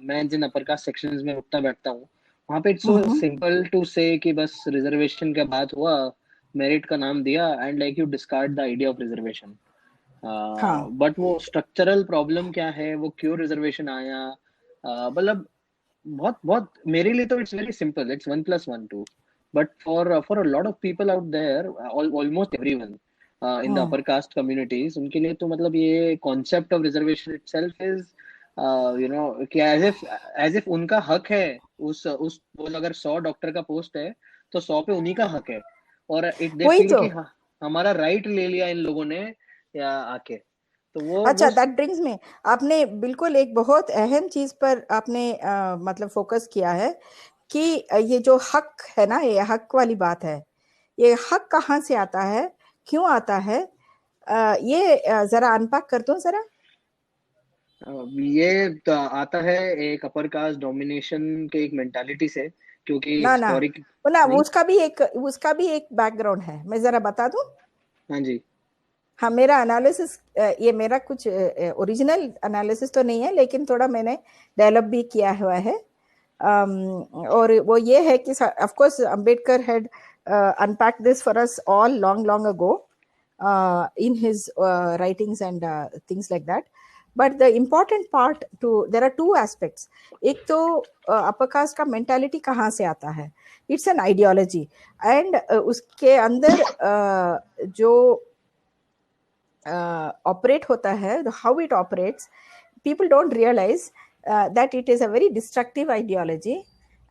मैं जिन अपर कास्ट सेक्शंस में उठता बैठता हूँ, वहाँ पे it's so hmm. Simple to say कि बस रिजर्वेशन का बात हुआ, मेरिट का नाम दिया, and like you discard the idea of reservation. हाँ। बट वो स्ट्रक्चरल प्रॉब्लम क्या है, वो क्यों रिजर्वेशन आया, मतलब बहुत बहुत मेरे लिए तो it's very simple, it's 1+1 2। But for a lot of people out there, almost everyone in the hmm. Upper caste communities, उनके लिए तो मतलब ये concept of reservation itself is you know कि एज इफ उनका हक है। उस बोल अगर 100 डॉक्टर का पोस्ट है, तो 100 पे उन्हीं का हक है, और इट दे वही फील तो। कि हाँ, हमारा राइट ले लिया इन लोगों ने या आके, तो वो अच्छा, दैट ब्रिंग्स में, आपने बिल्कुल एक बहुत अहम चीज पर आपने मतलब फोकस किया है कि ये जो हक है ना, ये हक वाली बात है। ये हक कहाँ से आता है, क्यों आता है? ये जरा अनपैक कर दो जरा। ये आता है एक अपर कास्ट डोमिनेशन के एक मेंटालिटी से, क्योंकि ना ना, हिस्टोरिक। वो ना, नहीं। उसका भी एक बैकग्राउंड है, मैं जरा बता दूं। हाँ जी। हाँ, मेरा एनालिसिस, ये मेरा कुछ ओरिजिनल एनालिसिस तो नहीं है, लेकिन थोड़ा मैंने डेवलप भी किया हुआ है। और वो ये है कि of course Ambedkar had unpacked this for us all long long ago in his writings and things like that. But the important part to, there are two aspects. एक तो अपर कास्ट का मेंटालिटी कहाँ से आता है, इट्स एन आइडियोलॉजी, एंड उसके अंदर जो ऑपरेट होता है, how it operates, people don't realize that it is a very destructive ideology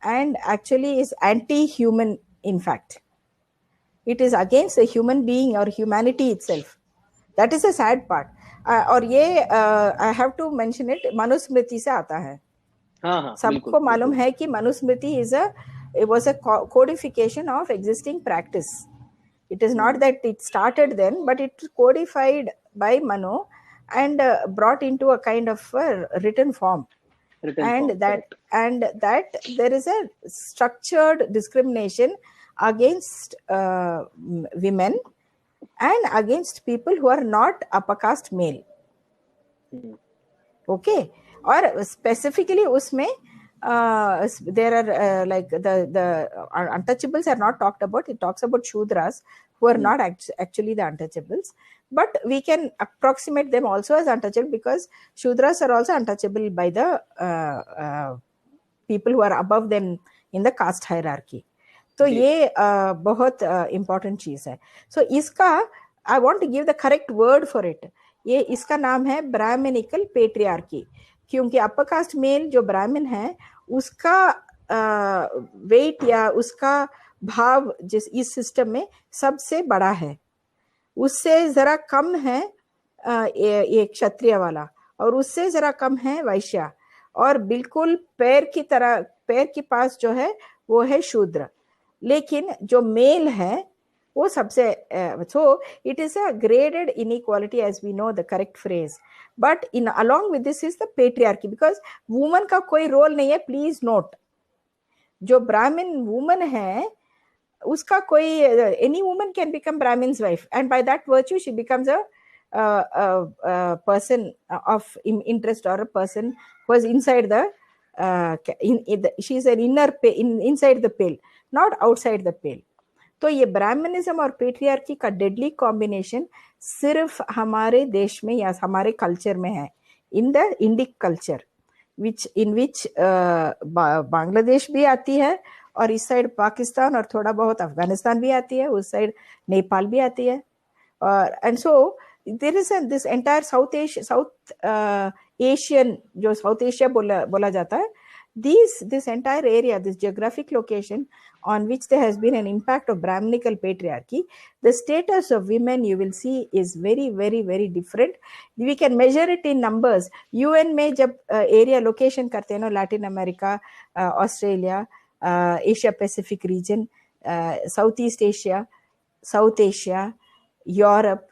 and actually is anti-human. In fact, it is against the human being or humanity itself. That is a sad part. और ये I have to mention it, Manusmriti से आता है। हाँ हाँ, बिल्कुल सबको मालूम बिल्कुल। है कि Manusmriti it was a codification of existing practice. It is not hmm. that it started then, but it codified by Manu and brought into a kind of written form. Return and form, that correct. and that there is a structured discrimination against women and against people who are not upper caste male. Okay. और specifically उसमें there are like the untouchables are not talked about. It talks about shudras who are not actually the untouchables, but we can approximate them also as untouchable, because shudras are also untouchable by the people who are above them in the caste hierarchy. तो जी। ये बहुत important चीज है. So इसका I want to give the correct word for it. ये इसका नाम है ब्राह्मणिकल पेट्रियार्की, क्योंकि अपर कास्ट मेल जो ब्राह्मण है उसका वेट या उसका भाव जिस इस सिस्टम में सबसे बड़ा है, उससे जरा कम है ये क्षत्रिय वाला, और उससे जरा कम है वैश्य, और बिल्कुल पैर की तरह, पैर के पास जो है वो है शूद्र, लेकिन जो मेल है वो सबसे so it is a graded inequality, as we know the correct phrase. But in along with this is the patriarchy, because woman का कोई रोल नहीं है, प्लीज नोट। जो ब्राह्मण वुमन है उसका कोई, any woman can become Brahmin's wife, and by that virtue she becomes a person of interest, or a person who is inside the she is an inside the pale, not outside the pale. तो ये Brahmanism और patriarchy का deadly combination सिर्फ हमारे देश में या हमारे कल्चर में है, इन द इंडिक कल्चर, इन विच बांग्लादेश भी आती है, और इस साइड पाकिस्तान और थोड़ा बहुत अफगानिस्तान भी आती है, उस साइड नेपाल भी आती है, और and so there is this entire South Asian, जो साउथ एशिया बोला जाता है, this entire area, this geographic location on which there has been an impact of Brahminical patriarchy, the status of women, you will see, is very very very different. We can measure it in numbers. UN में जब area location करते हैं ना, Latin America, Australia, Asia Pacific region, Southeast Asia, South Asia, Europe,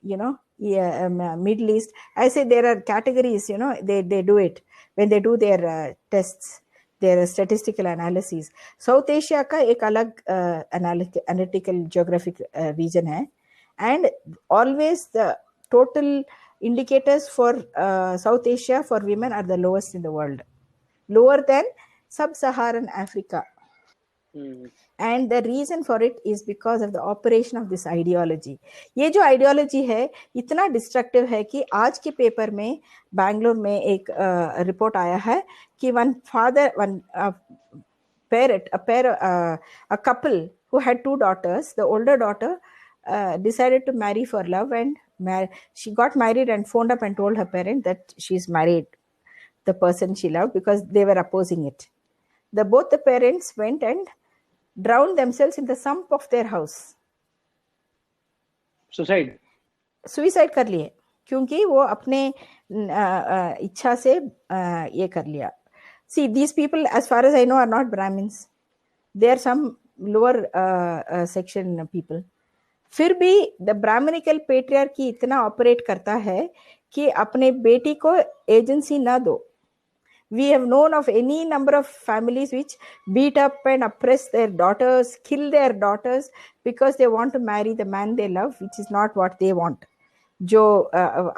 you know, yeah, Middle East, I say there are categories, you know, they do it when they do their tests. their statistical analyses. South Asia का एक अलग analytical geographic region है, and always the total indicators for South Asia for women are the lowest in the world, lower than sub-Saharan Africa. And the reason for it is because of the operation of this ideology. ये जो ideology है इतना destructive है कि आज के paper में बैंगलोर में एक रिपोर्ट आया है कि a couple who had 2 daughters, the older daughter decided to marry for love, and she got married and phoned up and told her parent that she's married the person she loved because they were opposing it. Both the parents went and drowned themselves in the sump of their house. Suicide कर लिए क्योंकि वो अपने इच्छा से ये कर लिया. See, these people, as far as I know, are not Brahmins. They are some lower section people. फिर भी the Brahminical patriarchy इतना ऑपरेट करता है कि अपने बेटी को एजेंसी ना दो. We have known of any number of families which beat up and oppress their daughters, kill their daughters because they want to marry the man they love, which is not what they want. जो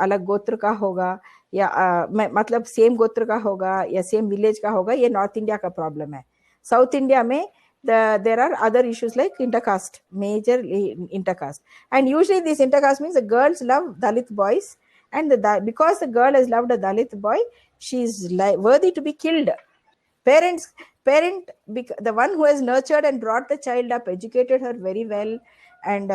अलग गोत्र का होगा या मतलब same गोत्र का होगा या सेम विलेज का होगा, ये नॉर्थ इंडिया का प्रॉब्लम है. साउथ इंडिया में there are other issues like intercaste, major intercaste, and usually this intercaste means the girls love Dalit boys, and because the girl has loved a Dalit boy, she is worthy to be killed. The one who has nurtured and brought the child up, educated her very well, and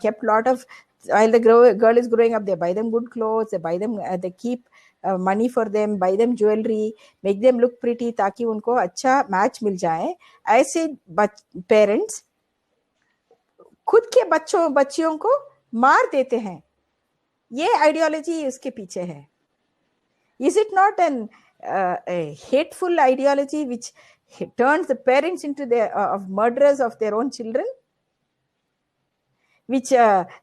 kept lot of, while the girl is growing up, they buy them good clothes, they buy them, they keep money for them, buy them jewelry, make them look pretty, ताकि उनको अच्छा match मिल जाए. ऐसे parents खुद के बच्चियों को मार देते हैं. ये आइडियोलॉजी उसके पीछे है. Is it not a hateful ideology which turns the parents into of murderers of their own children, which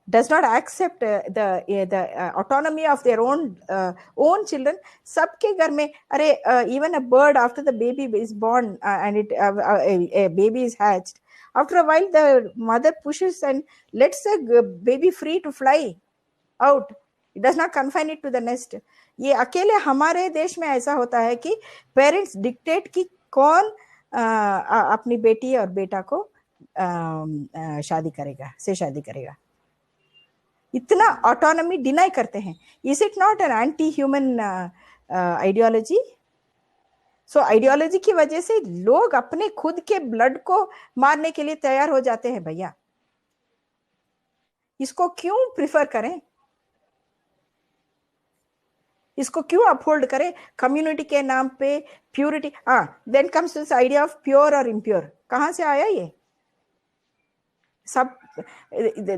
does not accept the autonomy of their own children? सबके घर में, अरे even a bird, after the baby is born and a baby is hatched, after a while the mother pushes and lets the baby free to fly out. It does not confine it to the nest. ये अकेले हमारे देश में ऐसा होता है कि parents dictate कि कौन अपनी बेटी और बेटा को शादी करेगा. इतना ऑटोनॉमी डिनाई करते हैं. Is it not an anti human ideology? So ideology की वजह से लोग अपने खुद के ब्लड को मारने के लिए तैयार हो जाते हैं. भैया, इसको क्यों प्रिफर करें? इसको क्यों अपहोल्ड करें कम्युनिटी के नाम पे? Purity. Then comes this idea of pure और इम्प्योर. कहां से आया ये सब?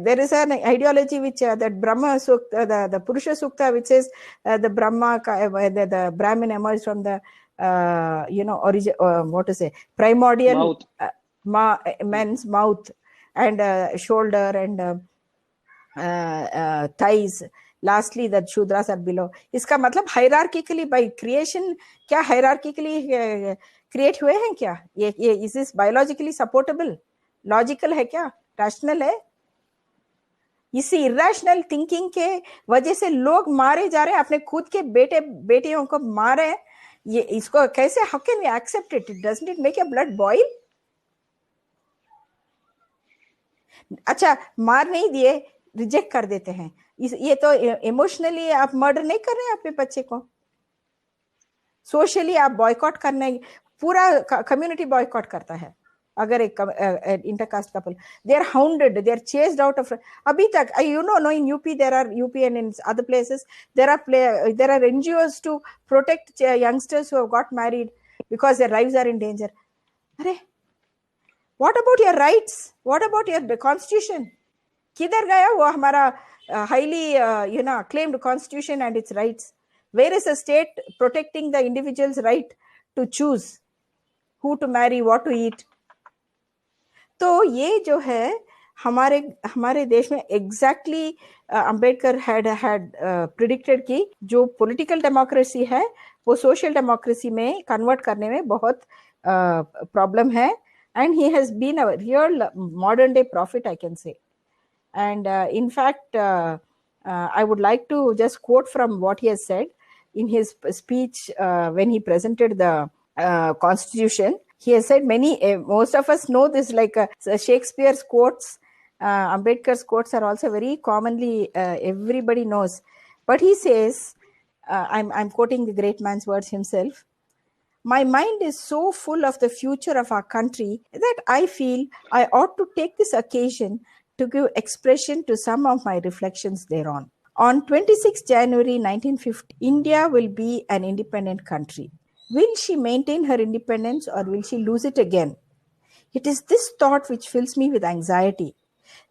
there is an ideology which that Brahma Sukta, the Purusha Sukta, which says the Brahma, the Brahmin emerged from the origin, what to say, primordial man's mouth and shoulder and thighs. Lastly, that Shudras are below. इसका मतलब hierarchically by creation, क्या hierarchically create हुए हैं क्या? ये is this biologically supportable? Logical है क्या? Rational है? इसी irrational thinking के वजह से लोग मारे जा रहे हैं, अपने खुद के बेटियों को मारे. ये इसको कैसे, how can we accept it? Doesn't it make your blood boil? अच्छा, मार नहीं दिए, रिजेक्ट कर देते हैं. ये तो इमोशनली आप मर्डर नहीं कर रहे हैं अपने बच्चे को. सोशली आप बॉयकॉट करने, पूरा कम्युनिटी बॉयकॉट करता है. अगर एक intercaste couple, they are hounded, they are chased out of. अभी तक no in UP, there are UP and in other places there are NGOs to protect youngsters who have got married because their lives are in danger. अरे, what about your rights? What about your constitution? किधर गया वो हमारा highly acclaimed constitution and its rights? Where is a state protecting the individual's right to choose who to marry, what to eat? तो ये जो है हमारे हमारे देश में एग्जैक्टली अंबेडकर हैड प्रिडिक्टेड कि जो पॉलिटिकल डेमोक्रेसी है वो सोशल डेमोक्रेसी में कन्वर्ट करने में बहुत प्रॉब्लम है, and he has been a real modern day prophet, I can say. And in fact, I would like to just quote from what he has said in his speech when he presented the Constitution. He has said most of us know this, like Shakespeare's quotes. Ambedkar's quotes are also very commonly, everybody knows. But he says, I'm quoting the great man's words himself. My mind is so full of the future of our country that I feel I ought to take this occasion to give expression to some of my reflections thereon. On 26 January 1950, India will be an independent country. Will she maintain her independence or will she lose it again? It is this thought which fills me with anxiety.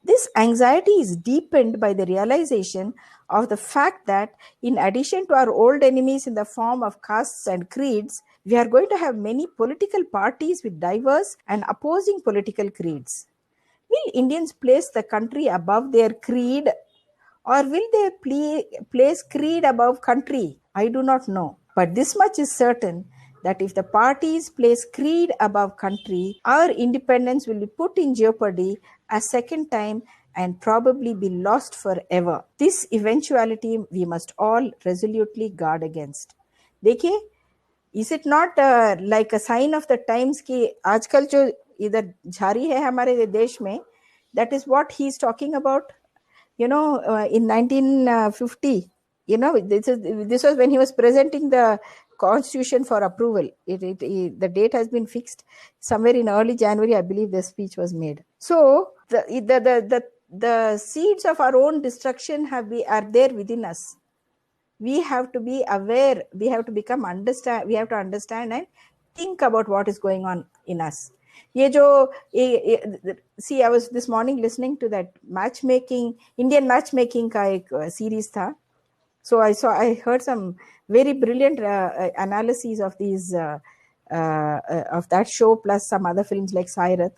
This anxiety is deepened by the realization of the fact that, in addition to our old enemies in the form of castes and creeds, we are going to have many political parties with diverse and opposing political creeds. Will Indians place the country above their creed, or will they place creed above country? I do not know. But this much is certain, that if the parties place creed above country, our independence will be put in jeopardy a second time and probably be lost forever. This eventuality we must all resolutely guard against. देखिए, is it not like a sign of the times कि आजकल जो इधर जारी है हमारे देश में, that is what he is talking about. In 1950, this was when he was presenting the constitution for approval. The date has been fixed somewhere in early January, I believe the speech was made. So the seeds of our own destruction are there within us. We have to be aware, we have to understand and think about what is going on in us. See, I was this morning listening to that Indian matchmaking ka ek series tha. So I heard some very brilliant analyses of these of that show, plus some other films like Sairath,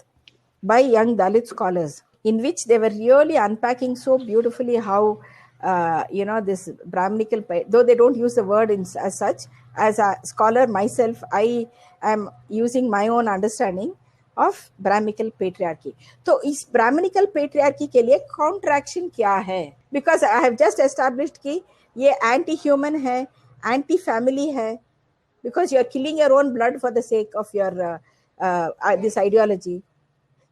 by young Dalit scholars, in which they were really unpacking so beautifully how this Brahminical, though they don't use the word as such, as a scholar myself, I am using my own understanding of Brahminical patriarchy. तो इस Brahminical patriarchy के लिए counteraction क्या है? Because I have just established कि ये anti-human है, anti-family है, because you are killing your own blood for the sake of your this ideology.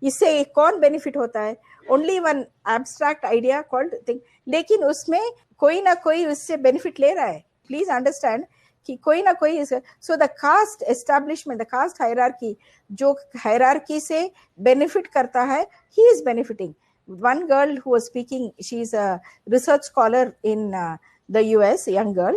इससे कौन बेनिफिट होता है? Only one abstract idea called thing, लेकिन उसमें कोई ना कोई उससे बेनिफिट ले रहा है. प्लीज अंडरस्टैंड कि कोई ना कोई. So the caste establishment, the caste hierarchy, जो हायरार्की से बेनिफिट करता है, he is benefiting. One girl who was speaking, she's a research scholar in the US, young girl,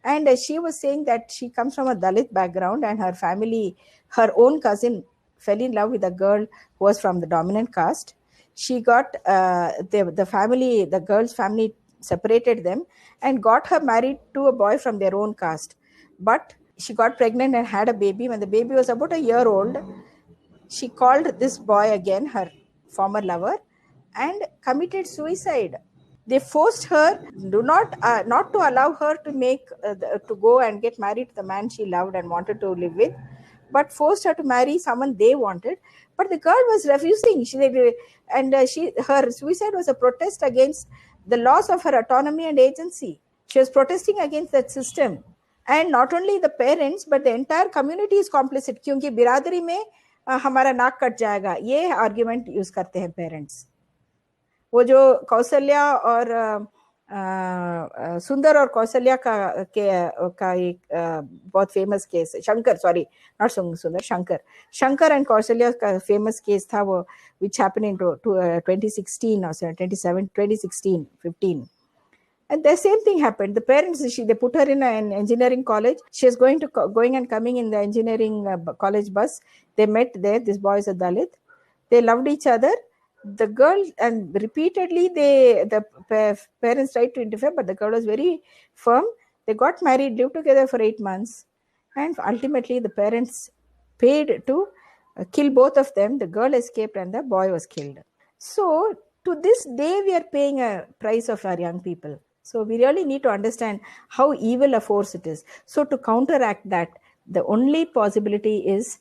and she was saying that she comes from a Dalit background, and her family, her own cousin fell in love with a girl who was from the dominant caste. She got the girl's family separated them and got her married to a boy from their own caste. But she got pregnant and had a baby. When the baby was about a year old, she called this boy again, her former lover, and committed suicide. They forced her not to allow her to go and get married to the man she loved and wanted to live with, but forced her to marry someone they wanted. But the girl was refusing. Her suicide was a protest against the loss of her autonomy and agency. She was protesting against that system. And not only the parents, but the entire community is complicit. क्योंकि बिरादरी में हमारा नाक cut जाएगा, ये argument use करते हैं parents. वो जो कौशल्या और सुंदर और कौशल्या का एक बहुत फेमस केस है, शंकर एंड कौशल्या का फेमस केस था वो, which happened in 2016 or 2015. And the same thing happened. The parents, they put her in an engineering college. She was going and coming in the engineering college bus. They met there. This boy is a Dalit. They loved each other. The girl, and repeatedly the parents tried to interfere, but the girl was very firm. They got married, lived together for 8 months, and ultimately the parents paid to kill both of them. The girl escaped and the boy was killed. So to this day, we are paying a price of our young people. So we really need to understand how evil a force it is. So to counteract that, the only possibility is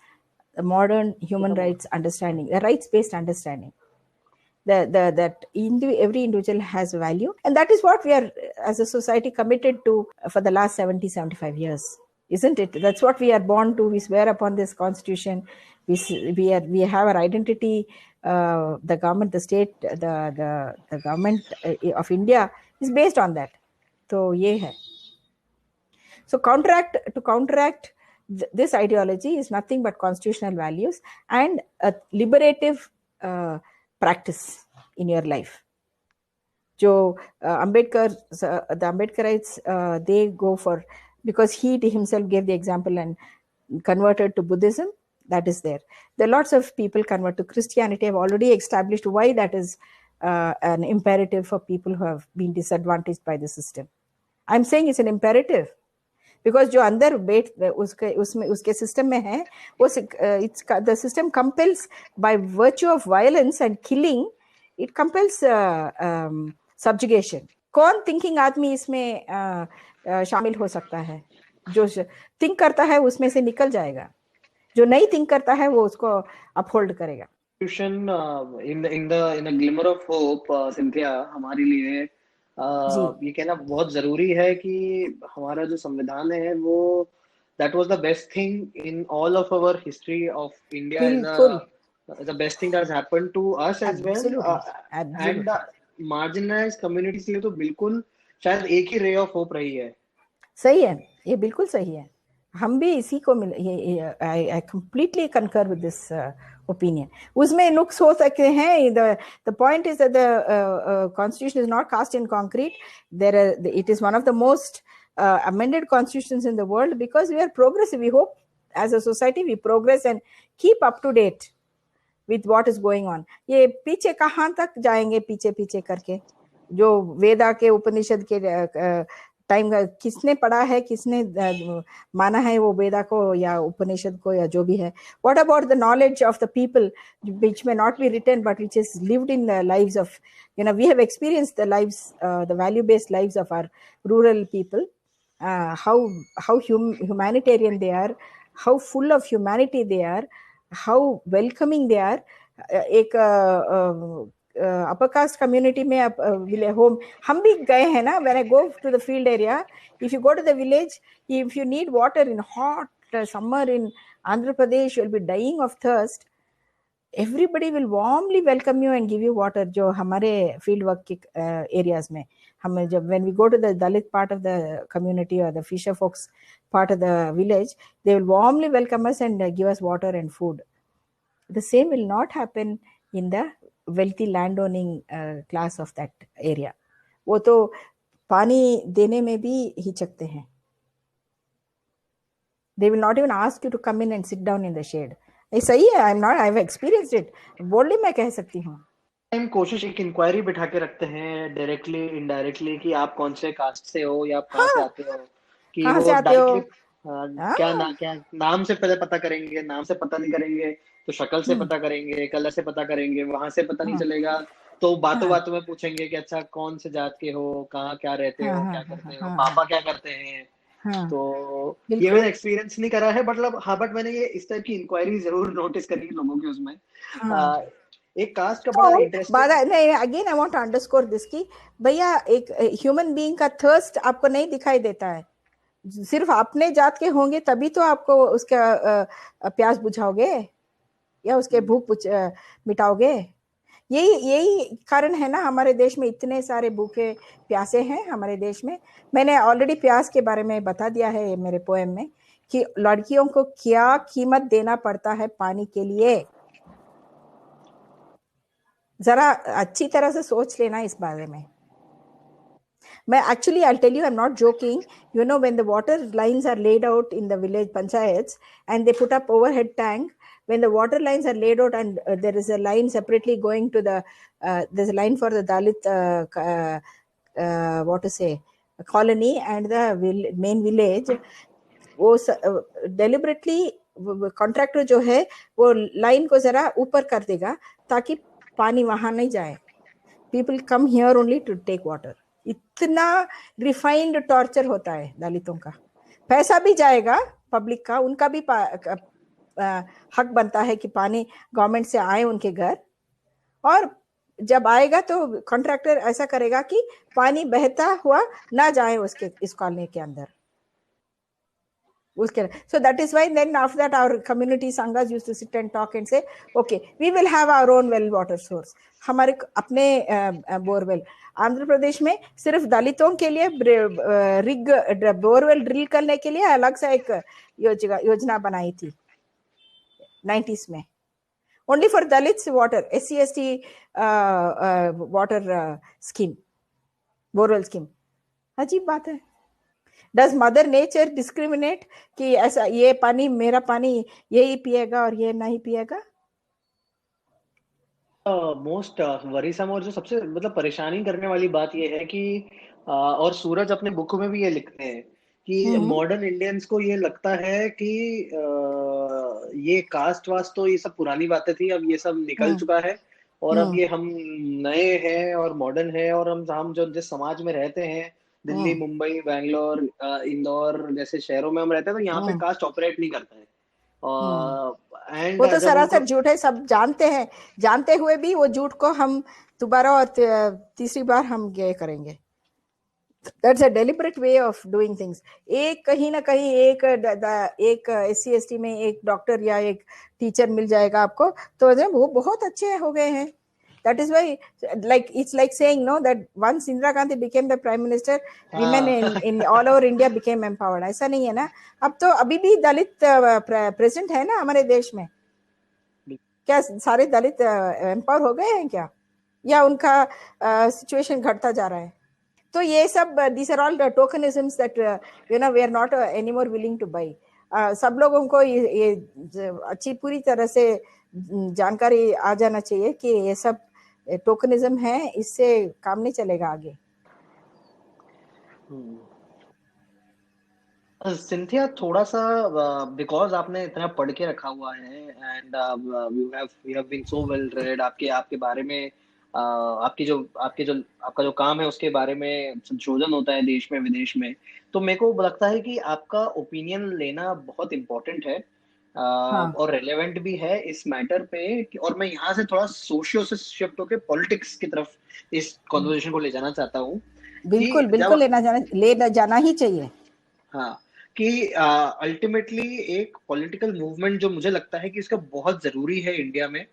a modern human rights understanding, a rights-based understanding. That every individual has value, and that is what we are as a society committed to for the last 70-75 years, isn't it? That's what we are born to. We swear upon this constitution. We have our identity. The government, the state, the government of India is based on that. So ye hai. So to counteract this ideology is nothing but constitutional values and a liberative practice in your life. Jo the Ambedkarites, they go for, because he himself gave the example and converted to Buddhism. That is there. There are lots of people convert to Christianity. Have already established why that is an imperative for people who have been disadvantaged by the system. I'm saying it's an imperative. Because जो अंदर wait उसके system में है वो the system compels by virtue of violence and killing, it compels subjugation. कौन thinking आदमी इसमें शामिल हो सकता है? जो थिंक करता है उसमें से निकल जाएगा, जो नहीं थिंक करता है वो उसको अपहोल्ड करेगा. In the glimmer of hope, Cynthia, हमारे लिए ये कहना बहुत जरूरी है कि हमारा जो संविधान है वो that was the best thing in all of our history of India, is the best thing that has happened to us as well, and the marginalized communities के लिए तो बिल्कुल शायद एक ही ray of hope रही है. सही है, ये बिल्कुल सही है. हम भी इसी को I completely concur with this opinion. उसमें नुक्स हो सकते हैं. The point is that the constitution is not cast in concrete. It is one of the most amended constitutions in the world because we are progressive. We hope as a society we progress and keep up to date with what is going on. ये पीछे कहाँ तक जाएंगे पीछे पीछे करके? जो वेदा के उपनिषद के टाइम का किसने पढ़ा है, किसने माना है वो वेदा को या उपनिषद को या जो भी है? What about the knowledge of the people which may not be written but which is lived in the lives of, we have experienced the lives, the value-based lives of our rural people, how humanitarian they are, how full of humanity they are, how welcoming they are. एक upper caste community में home हम भी गए हैं ना. When I go to the field area, if you go to the village, if you need water in hot summer in Andhra Pradesh, you'll be dying of thirst. Everybody will warmly welcome you and give you water. जो हमारे field work के areas में हम जब when we go to the Dalit part of the community or the fisher folks part of the village, they will warmly welcome us and give us water and food. The same will not happen in the wealthy landowning class of that area. वो तो पानी देने में भी हिचकते हैं. They will not even ask you to come in and sit down in the shade. ये सही है. I've experienced it. बोलने मैं कह सकती हूँ. हम कोशिश एक इंक्वायरी बिठा के रखते हैं डायरेक्टली इनडायरेक्टली कि आप कौन से कास्ट से हो या आप कहाँ से आते हो, कि वो डायरेक्टली क्या नाम से पहले पता करेंगे, नाम से पता नहीं करेंगे तो शक्ल से पता करेंगे, कलर से पता करेंगे, वहां से पता नहीं चलेगा तो बातों बातों में पूछेंगे कि अच्छा कौन से जात के हो, कहाँ क्या रहते हो, क्या करते हो, पापा क्या करते हैं. तो ये मैंने एक्सपीरियंस नहीं करा है, मतलब बट मैंने ये इस टाइप की इंक्वायरी जरूर नोटिस करी लोगों की. उसमें एक कास्ट का बड़ा इंटरेस्टिंग नहीं. Again I want to underscore this कि भैया एक ह्यूमन बीइंग का थर्स्ट आपको नहीं दिखाई देता है. सिर्फ अपने जात के होंगे तभी तो आपको उसका प्यास बुझाओगे या उसके भूख मिटाओगे. यही कारण है ना हमारे देश में इतने सारे भूखे प्यासे हैं हमारे देश में. मैंने ऑलरेडी प्यास के बारे में बता दिया है मेरे पोएम में कि लड़कियों को क्या कीमत देना पड़ता है पानी के लिए. जरा अच्छी तरह से सोच लेना इस बारे में. मैं actually I'll tell you, I'm not joking. When the water lines are laid out in the village panchayats and they put up overhead tank, when the water lines are laid out and there is a line separately going to the there's a line for the Dalit colony and the main village, वो deliberately contractor जो है वो line को जरा ऊपर कर देगा ताकि पानी वहां नहीं जाए. People come here only to take water. इतना रिफाइंड टॉर्चर होता है दलितों का. पैसा भी जाएगा पब्लिक का, उनका भी हक बनता है कि पानी गवर्नमेंट से आए उनके घर. और जब आएगा तो कॉन्ट्रैक्टर ऐसा करेगा कि पानी बहता हुआ ना जाए उसके इस कॉलोनी के अंदर. So that is why then after that our community sanghas used to sit and talk and say, okay, we will have our own well water source. हमारे अपने बोरवेल. आंध्र प्रदेश में सिर्फ दलितों के लिए रिग बोरवेल ड्रिल करने के लिए अलग से एक योजना बनाई थी 90s में. Only for Dalits water, SC/ST water scheme, borewell scheme. अजीब बात है. Does Mother Nature discriminate कि ऐसा ये पानी मेरा पानी यही पिएगा और ये नहीं पिएगा? मोस्ट वरीसम और जो सबसे मतलब परेशानी करने वाली बात ये है कि और सूरज अपने बुक में भी ये लिखते हैं कि मॉडर्न इंडियंस को ये लगता है कि ये कास्ट वास्ट तो ये सब पुरानी बातें थी, अब ये सब निकल चुका है और अब ये हम नए हैं और मॉडर्न है और हम जो जिस समाज में रहते हैं, दिल्ली, मुंबई, बैंगलोर, इंदौर जैसे शहरों में हम रहते हैं, तो यहाँ पे कास्ट ऑपरेट नहीं करता है. वो तो सरासर झूठ है, सब जानते हैं. जानते हुए भी वो झूठ को हम दोबारा और तीसरी बार हम ये करेंगे. That's a deliberate way of doing things. एक कहीं ना कहीं एक SC/ST में एक डॉक्टर या एक टीचर मिल जाएगा आपको, तो वो बहुत अच्छे हो गए हैं. That is why, like it's like saying no that once Indira Gandhi became the prime minister, women in all over India became empowered. ऐसा नहीं है ना. अब तो अभी भी दलित प्रेसिडेंट है ना हमारे देश में. क्या सारे दलित एम्पावर हो गए हैं क्या, या उनका सिचुएशन घटता जा रहा है? तो ये सब these are all the tokenisms that we are not anymore willing to buy. सब लोगों को ये अच्छी पूरी तरह से जानकारी आ जाना चाहिए कि ये सब टोकनिज्म है, इससे काम नहीं चलेगा आगे. सिंथिया, थोड़ा सा बिकॉज आपने इतना पढ़ के रखा हुआ है and you have been so well read, आपके बारे में आपका जो काम है उसके बारे में संशोधन होता है देश में विदेश में, तो मेरे को लगता है कि आपका ओपिनियन लेना बहुत इम्पोर्टेंट है और रेलेवेंट भी है इस मैटर पे. और मैं यहाँ से थोड़ा सोशियो से शिफ्ट होकर पॉलिटिक्स की तरफ इस कॉन्वर्सेशन को ले जाना चाहता हूँ. बिल्कुल ले जाना ही चाहिए. हाँ, कि अल्टीमेटली एक पॉलिटिकल मूवमेंट जो मुझे लगता है कि इसका बहुत जरूरी है इंडिया में,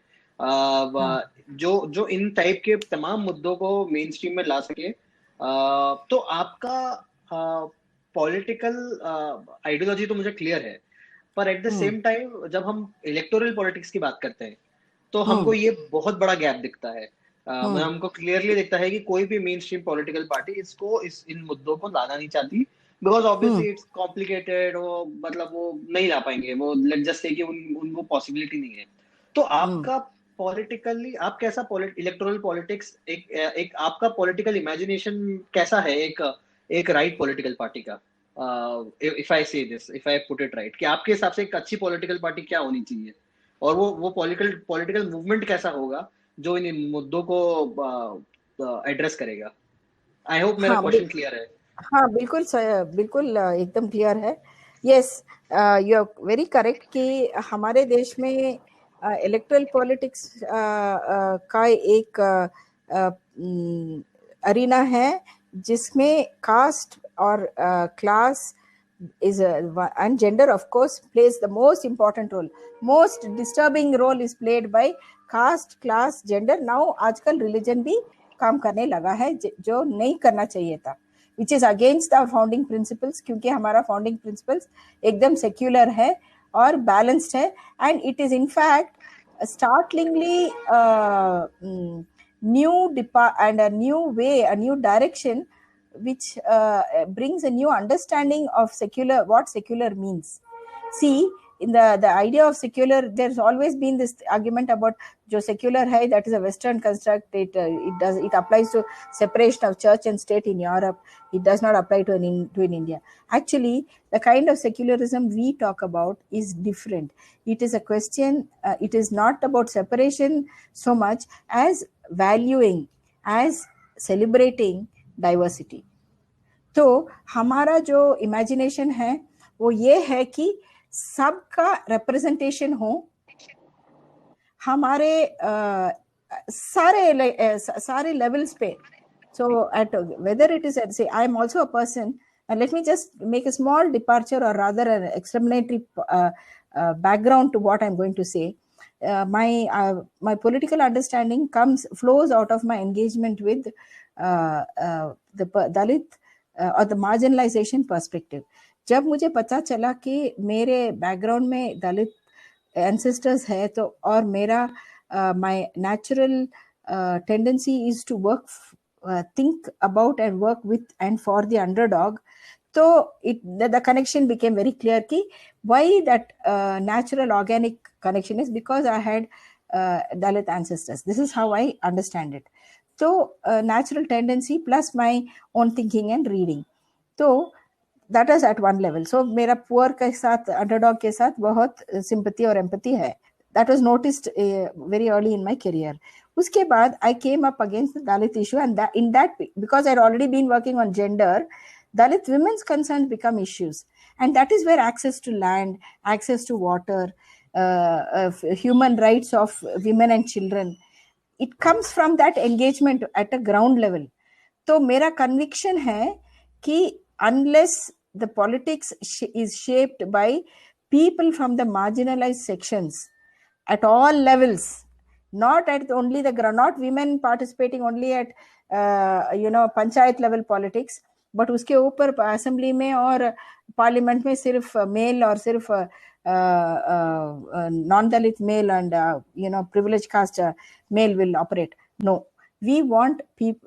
जो इन टाइप के तमाम मुद्दों को मेन स्ट्रीम में ला सके. तो आपका पॉलिटिकल आइडियोलॉजी तो मुझे क्लियर है, पर एट द सेम टाइम जब हम इलेक्टोरल पॉलिटिक्स की बात करते हैं तो हमको ये बहुत बड़ा गैप दिखता है. हमको क्लियरली दिखता है कि कोई भी मेन स्ट्रीम पॉलिटिकल पार्टी इन मुद्दों को लाना नहीं चाहती, बिकॉज ऑब्वियसली इट्स कॉम्प्लिकेटेड. वो मतलब वो नहीं ला पाएंगे, वो लेट्स जस्ट से कि उनको पॉसिबिलिटी नहीं है. तो आपका पॉलिटिकली आप कैसा इलेक्टोरल पॉलिटिक्स एक आपका पॉलिटिकल इमेजिनेशन कैसा है एक राइट पॉलिटिकल पार्टी का? इफ आई से this, if I put it right, कि आपके हिसाब से एक अच्छी पॉलिटिकल पार्टी क्या होनी चाहिए और वो पॉलिटिकल मूवमेंट कैसा होगा जो इन मुद्दों को एड्रेस करेगा? आई होप मेरा क्वेश्चन क्लियर है. हाँ, बिल्कुल एकदम क्लियर है. Yes, you are very correct कि हमारे देश में इलेक्टोरल पॉलिटिक्स का एक अरीना है जिसमें कास्ट और class is and gender of course plays the most important role. Most disturbing role is played by caste, class, gender. Now आजकल religion भी काम करने लगा है जो नहीं करना चाहिए था, which is against our founding principles, क्योंकि हमारा founding principles एकदम secular है और balanced है, and it is in fact a startlingly new and a new way, a new direction which brings a new understanding of what secular means. See, in the idea of secular, there's always been this argument about जो secular है, that is a Western construct. It applies to separation of church and state in Europe. It does not apply to in India. Actually, the kind of secularism we talk about is different. It is a question. It is not about separation so much as valuing, as celebrating diversity. तो हमारा जो imagination है वो ये है कि सबका representation हो हमारे सारे लेवल्स पे. So at whether it is at, say, I am also a person, and let me just make a small departure, or rather an explanatory background to what I'm going to say. My political understanding flows out of my engagement with the Dalit और the marginalisation perspective. जब मुझे पता चला कि मेरे background में दलित ancestors है तो और मेरा my natural tendency is to work think about and work with and for the underdog, so the connection became very clear ki why that natural organic connection is because I had Dalit ancestors. This is how I understand it. So natural tendency plus my own thinking and reading, so that is at one level. So मेरा poor के साथ underdog के साथ बहुत sympathy और empathy है. That was noticed very early in my career. उसके बाद I came up against the Dalit issue, and in that because I had already been working on gender, Dalit women's concerns become issues, and that is where access to land, access to water, human rights of women and children, it comes from that engagement at a ground level. तो मेरा conviction है कि unless the politics is shaped by people from the marginalized sections at all levels, not at only the ground, not women participating only at panchayat level politics, but उसके ऊपर assembly में और parliament में सिर्फ male और सिर्फ non-Dalit male and privileged caste male will operate. No, we want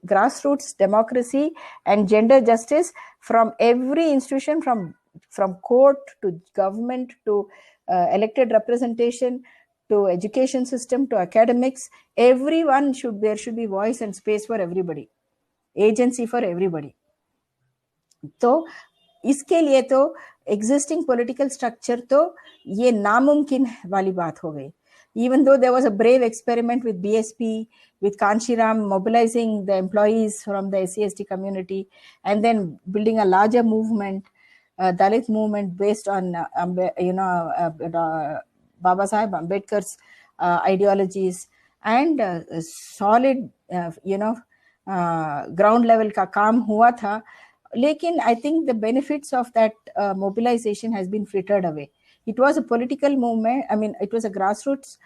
grassroots democracy and gender justice from every institution, from court to government to elected representation to education system to academics. Everyone there should be voice and space for everybody, agency for everybody. तो इसके लिए तो existing political structure तो ये नामुमकिन वाली बात हो गई. Even though there was a brave experiment with BSP, with Kanshiram mobilizing the employees from the SC/ST community and then building a larger movement, Dalit movement based on Baba Saheb Ambedkar's ideologies and solid ground level का काम हुआ था. लेकिन I think the benefits of that mobilization has been frittered away. It was a political movement. I mean, it was a grassroots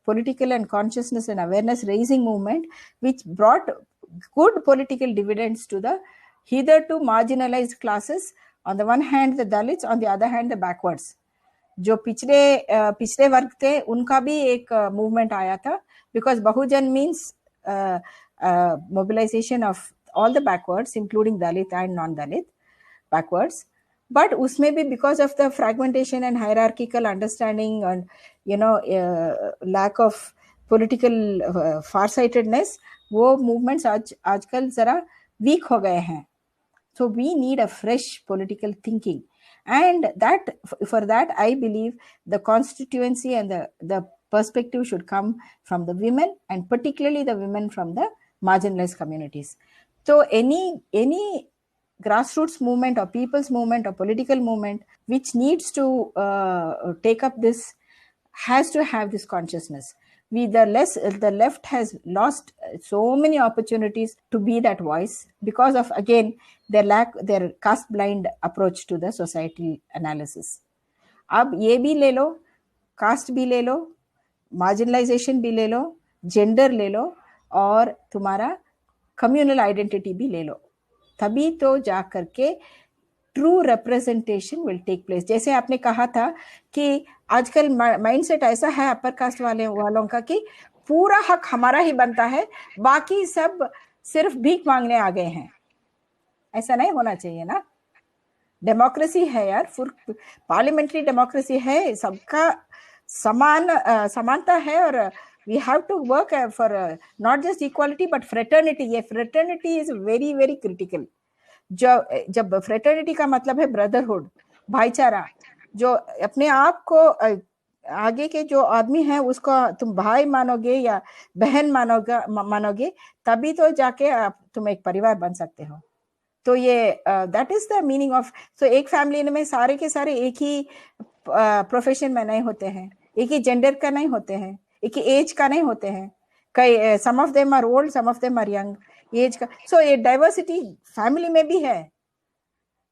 political and consciousness and awareness raising movement, which brought good political dividends to the hitherto marginalized classes. On the one hand, the Dalits, on the other hand, the backwards. जो पिछले वर्ग थे उनका भी एक movement आया था, because Bahujan means mobilization of all the backwards, including Dalit and non-Dalit backwards. But उसमें भी because of the fragmentation and hierarchical understanding and lack of political farsightedness, वो movements आजकल जरा weak हो गए हैं. So we need a fresh political thinking, and for that I believe the constituency and the perspective should come from the women, and particularly the women from the marginalized communities. So any grassroots movement or people's movement or political movement which needs to take up this has to have this consciousness. The left has lost so many opportunities to be that voice because of, again, their caste blind approach to the societal analysis. अब ये भी ले लो, caste भी ले लो, marginalization भी ले लो, gender ले लो, और तुम्हारा communal identity भी ले लो, तभी तो जा करके true representation will take place. जैसे आपने कहा था कि आजकल माइंडसेट ऐसा है अपर कास्ट वालों का कि पूरा हक हमारा ही बनता है, बाकी सब सिर्फ भीख मांगने आ गए हैं. ऐसा नहीं होना चाहिए ना. डेमोक्रेसी है यार, पार्लियामेंट्री डेमोक्रेसी है, सबका समानता है और We have to work for not just equality but fraternity. ये fraternity is very very critical. जब फ्रेटर्निटी का मतलब है ब्रदरहुड, भाईचारा, जो अपने आप को आगे के जो आदमी है उसको तुम भाई मानोगे या बहन मानोगे तभी तो जाके तुम एक परिवार बन सकते हो. तो ये that is the meaning of. So एक फैमिली में सारे के सारे एक ही प्रोफेशन में नहीं होते हैं, एक ही जेंडर का नहीं होते हैं, एक ही एज का नहीं होते हैं. कई some of them are old, some of them are young age का. सो ये डाइवर्सिटी फैमिली में भी है.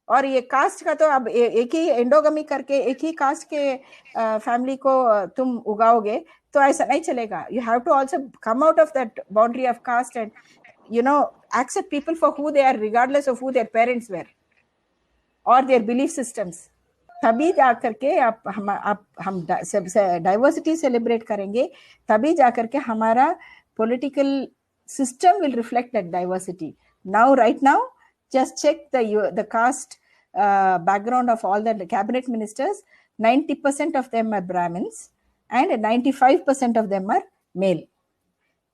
और ये कास्ट का तो अब एक ही एंडोगमी करके एक ही कास्ट के फैमिली को तुम उगाओगे तो ऐसा नहीं चलेगा. You have to also come out of that boundary of caste and accept people for who they are regardless of who their parents were or their belief systems. तभी जाकर के हम डाइवर्सिटी सेलिब्रेट करेंगे, तभी जाकर के हमारा political system will reflect that diversity. Right now, just check the caste background of all the cabinet ministers. 90% of them are Brahmins and 95% of them are male.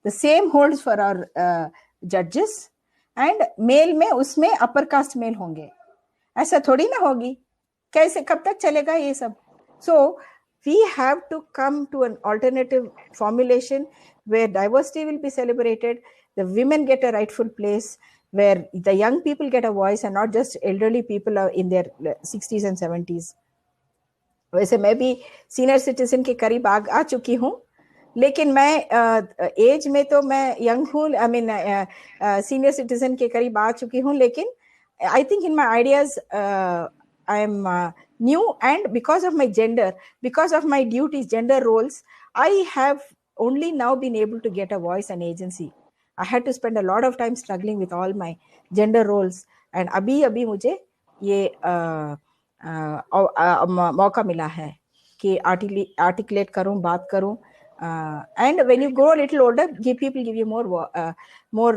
The same holds for our judges. And male में उसमें upper caste mail होंगे, ऐसा थोड़ी ना होगी. कैसे, कब तक चलेगा ये सब? So we have to come to an alternative formulation where diversity will be celebrated, the women get a rightful place, where the young people get a voice and not just elderly people are in their 60s and 70s. वैसे मैं भी senior citizen के करीब आ चुकी हूँ, लेकिन मैं as में तो मैं यंग हूँ, आई मीन सीनियर सिटीजन के करीब आ चुकी हूँ, लेकिन I think in my ideas I am new, and because of my gender, because of my duties, gender roles, I have only now been able to get a voice and agency. I had to spend a lot of time struggling with all my gender roles, and अभी मुझे ये मौका मिला है कि articulate करूं, बात करूं. And when you grow a little older, people give you more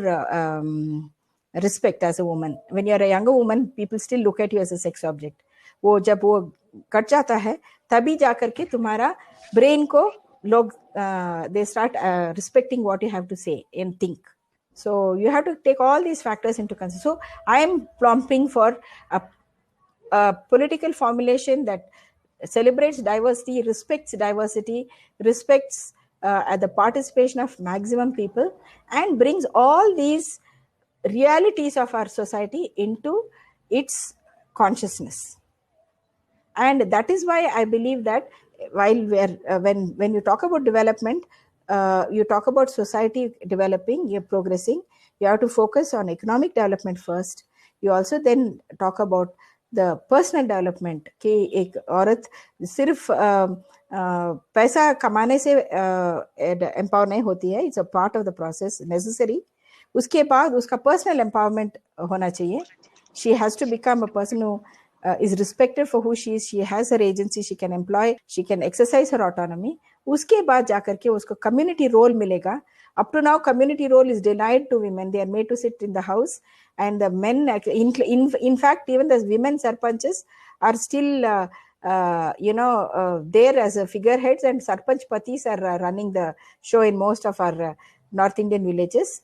respect as a woman. When you are a younger woman, people still look at you as a sex object. वो जब वो cut जाता है तभी जाकर के तुम्हारा brain को लोग they start respecting what you have to say and think. So you have to take all these factors into consideration. So I am plumping for a political formulation that celebrates diversity, respects diversity, respects the participation of maximum people, and brings all these realities of our society into its consciousness. And that is why I believe that while when you talk about development, you talk about society developing, you're progressing, you have to focus on economic development first. You also then talk about the personal development कि एक औरत सिर्फ पैसा कमाने से empower नहीं होती है. It's a part of the process necessary. उसके बाद उसका personal empowerment होना चाहिए. She has to become a person who is respected for who she is. She has her agency. She can employ. She can exercise her autonomy. उसके बाद जाकर के उसको community role मिलेगा. Up to now, community role is denied to women. They are made to sit in the house, and the men, in fact, even the women sarpanches are still, there as a figureheads, and sarpanch patis are running the show in most of our North Indian villages.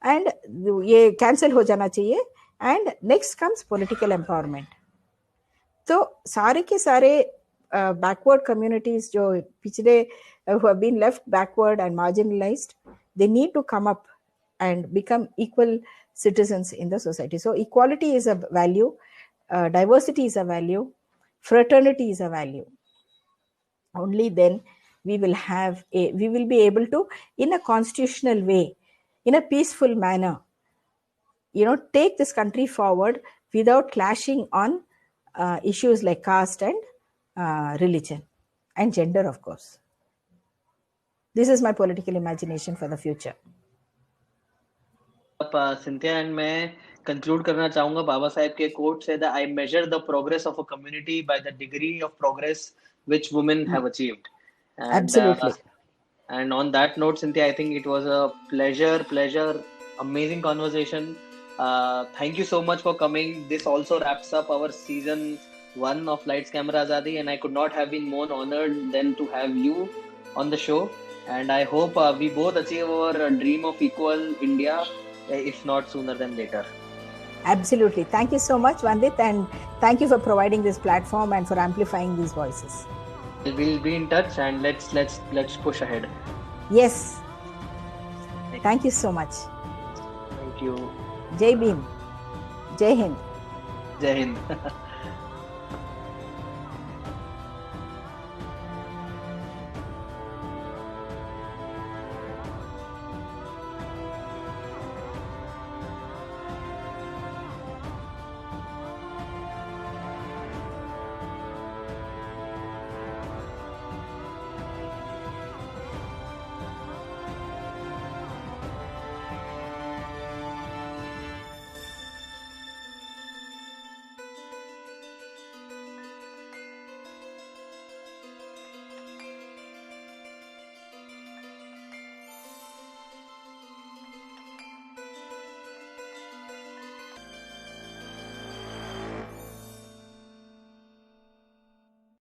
And ये cancel हो जाना चाहिए. And next comes political empowerment. तो सारे के सारे backward communities जो पिछले who have been left backward and marginalized, they need to come up and become equal citizens in the society. So equality is a value, diversity is a value, fraternity is a value. Only then we will be able to, in a constitutional way, in a peaceful manner, take this country forward without clashing on issues like caste and religion and gender, of course. This is my political imagination for the future. Cynthia, and मैं conclude करना चाहूंगा बाबा साहेब के coat से, that I measure the progress of a community by the degree of progress which women have achieved. Absolutely. And on that note, Cynthia, I think it was a pleasure, amazing conversation. Thank you so much for coming. This also wraps up our season 1 of Lights Camera Azadi, and I could not have been more honored than to have you on the show. And I hope we both achieve our dream of equal India, if not sooner than later. Absolutely. Thank you so much, Vandit, and thank you for providing this platform and for amplifying these voices. We'll be in touch, and let's push ahead. Yes. Thank you so much. Thank you. Jai Bhim. Jai Hind. Jai Hind.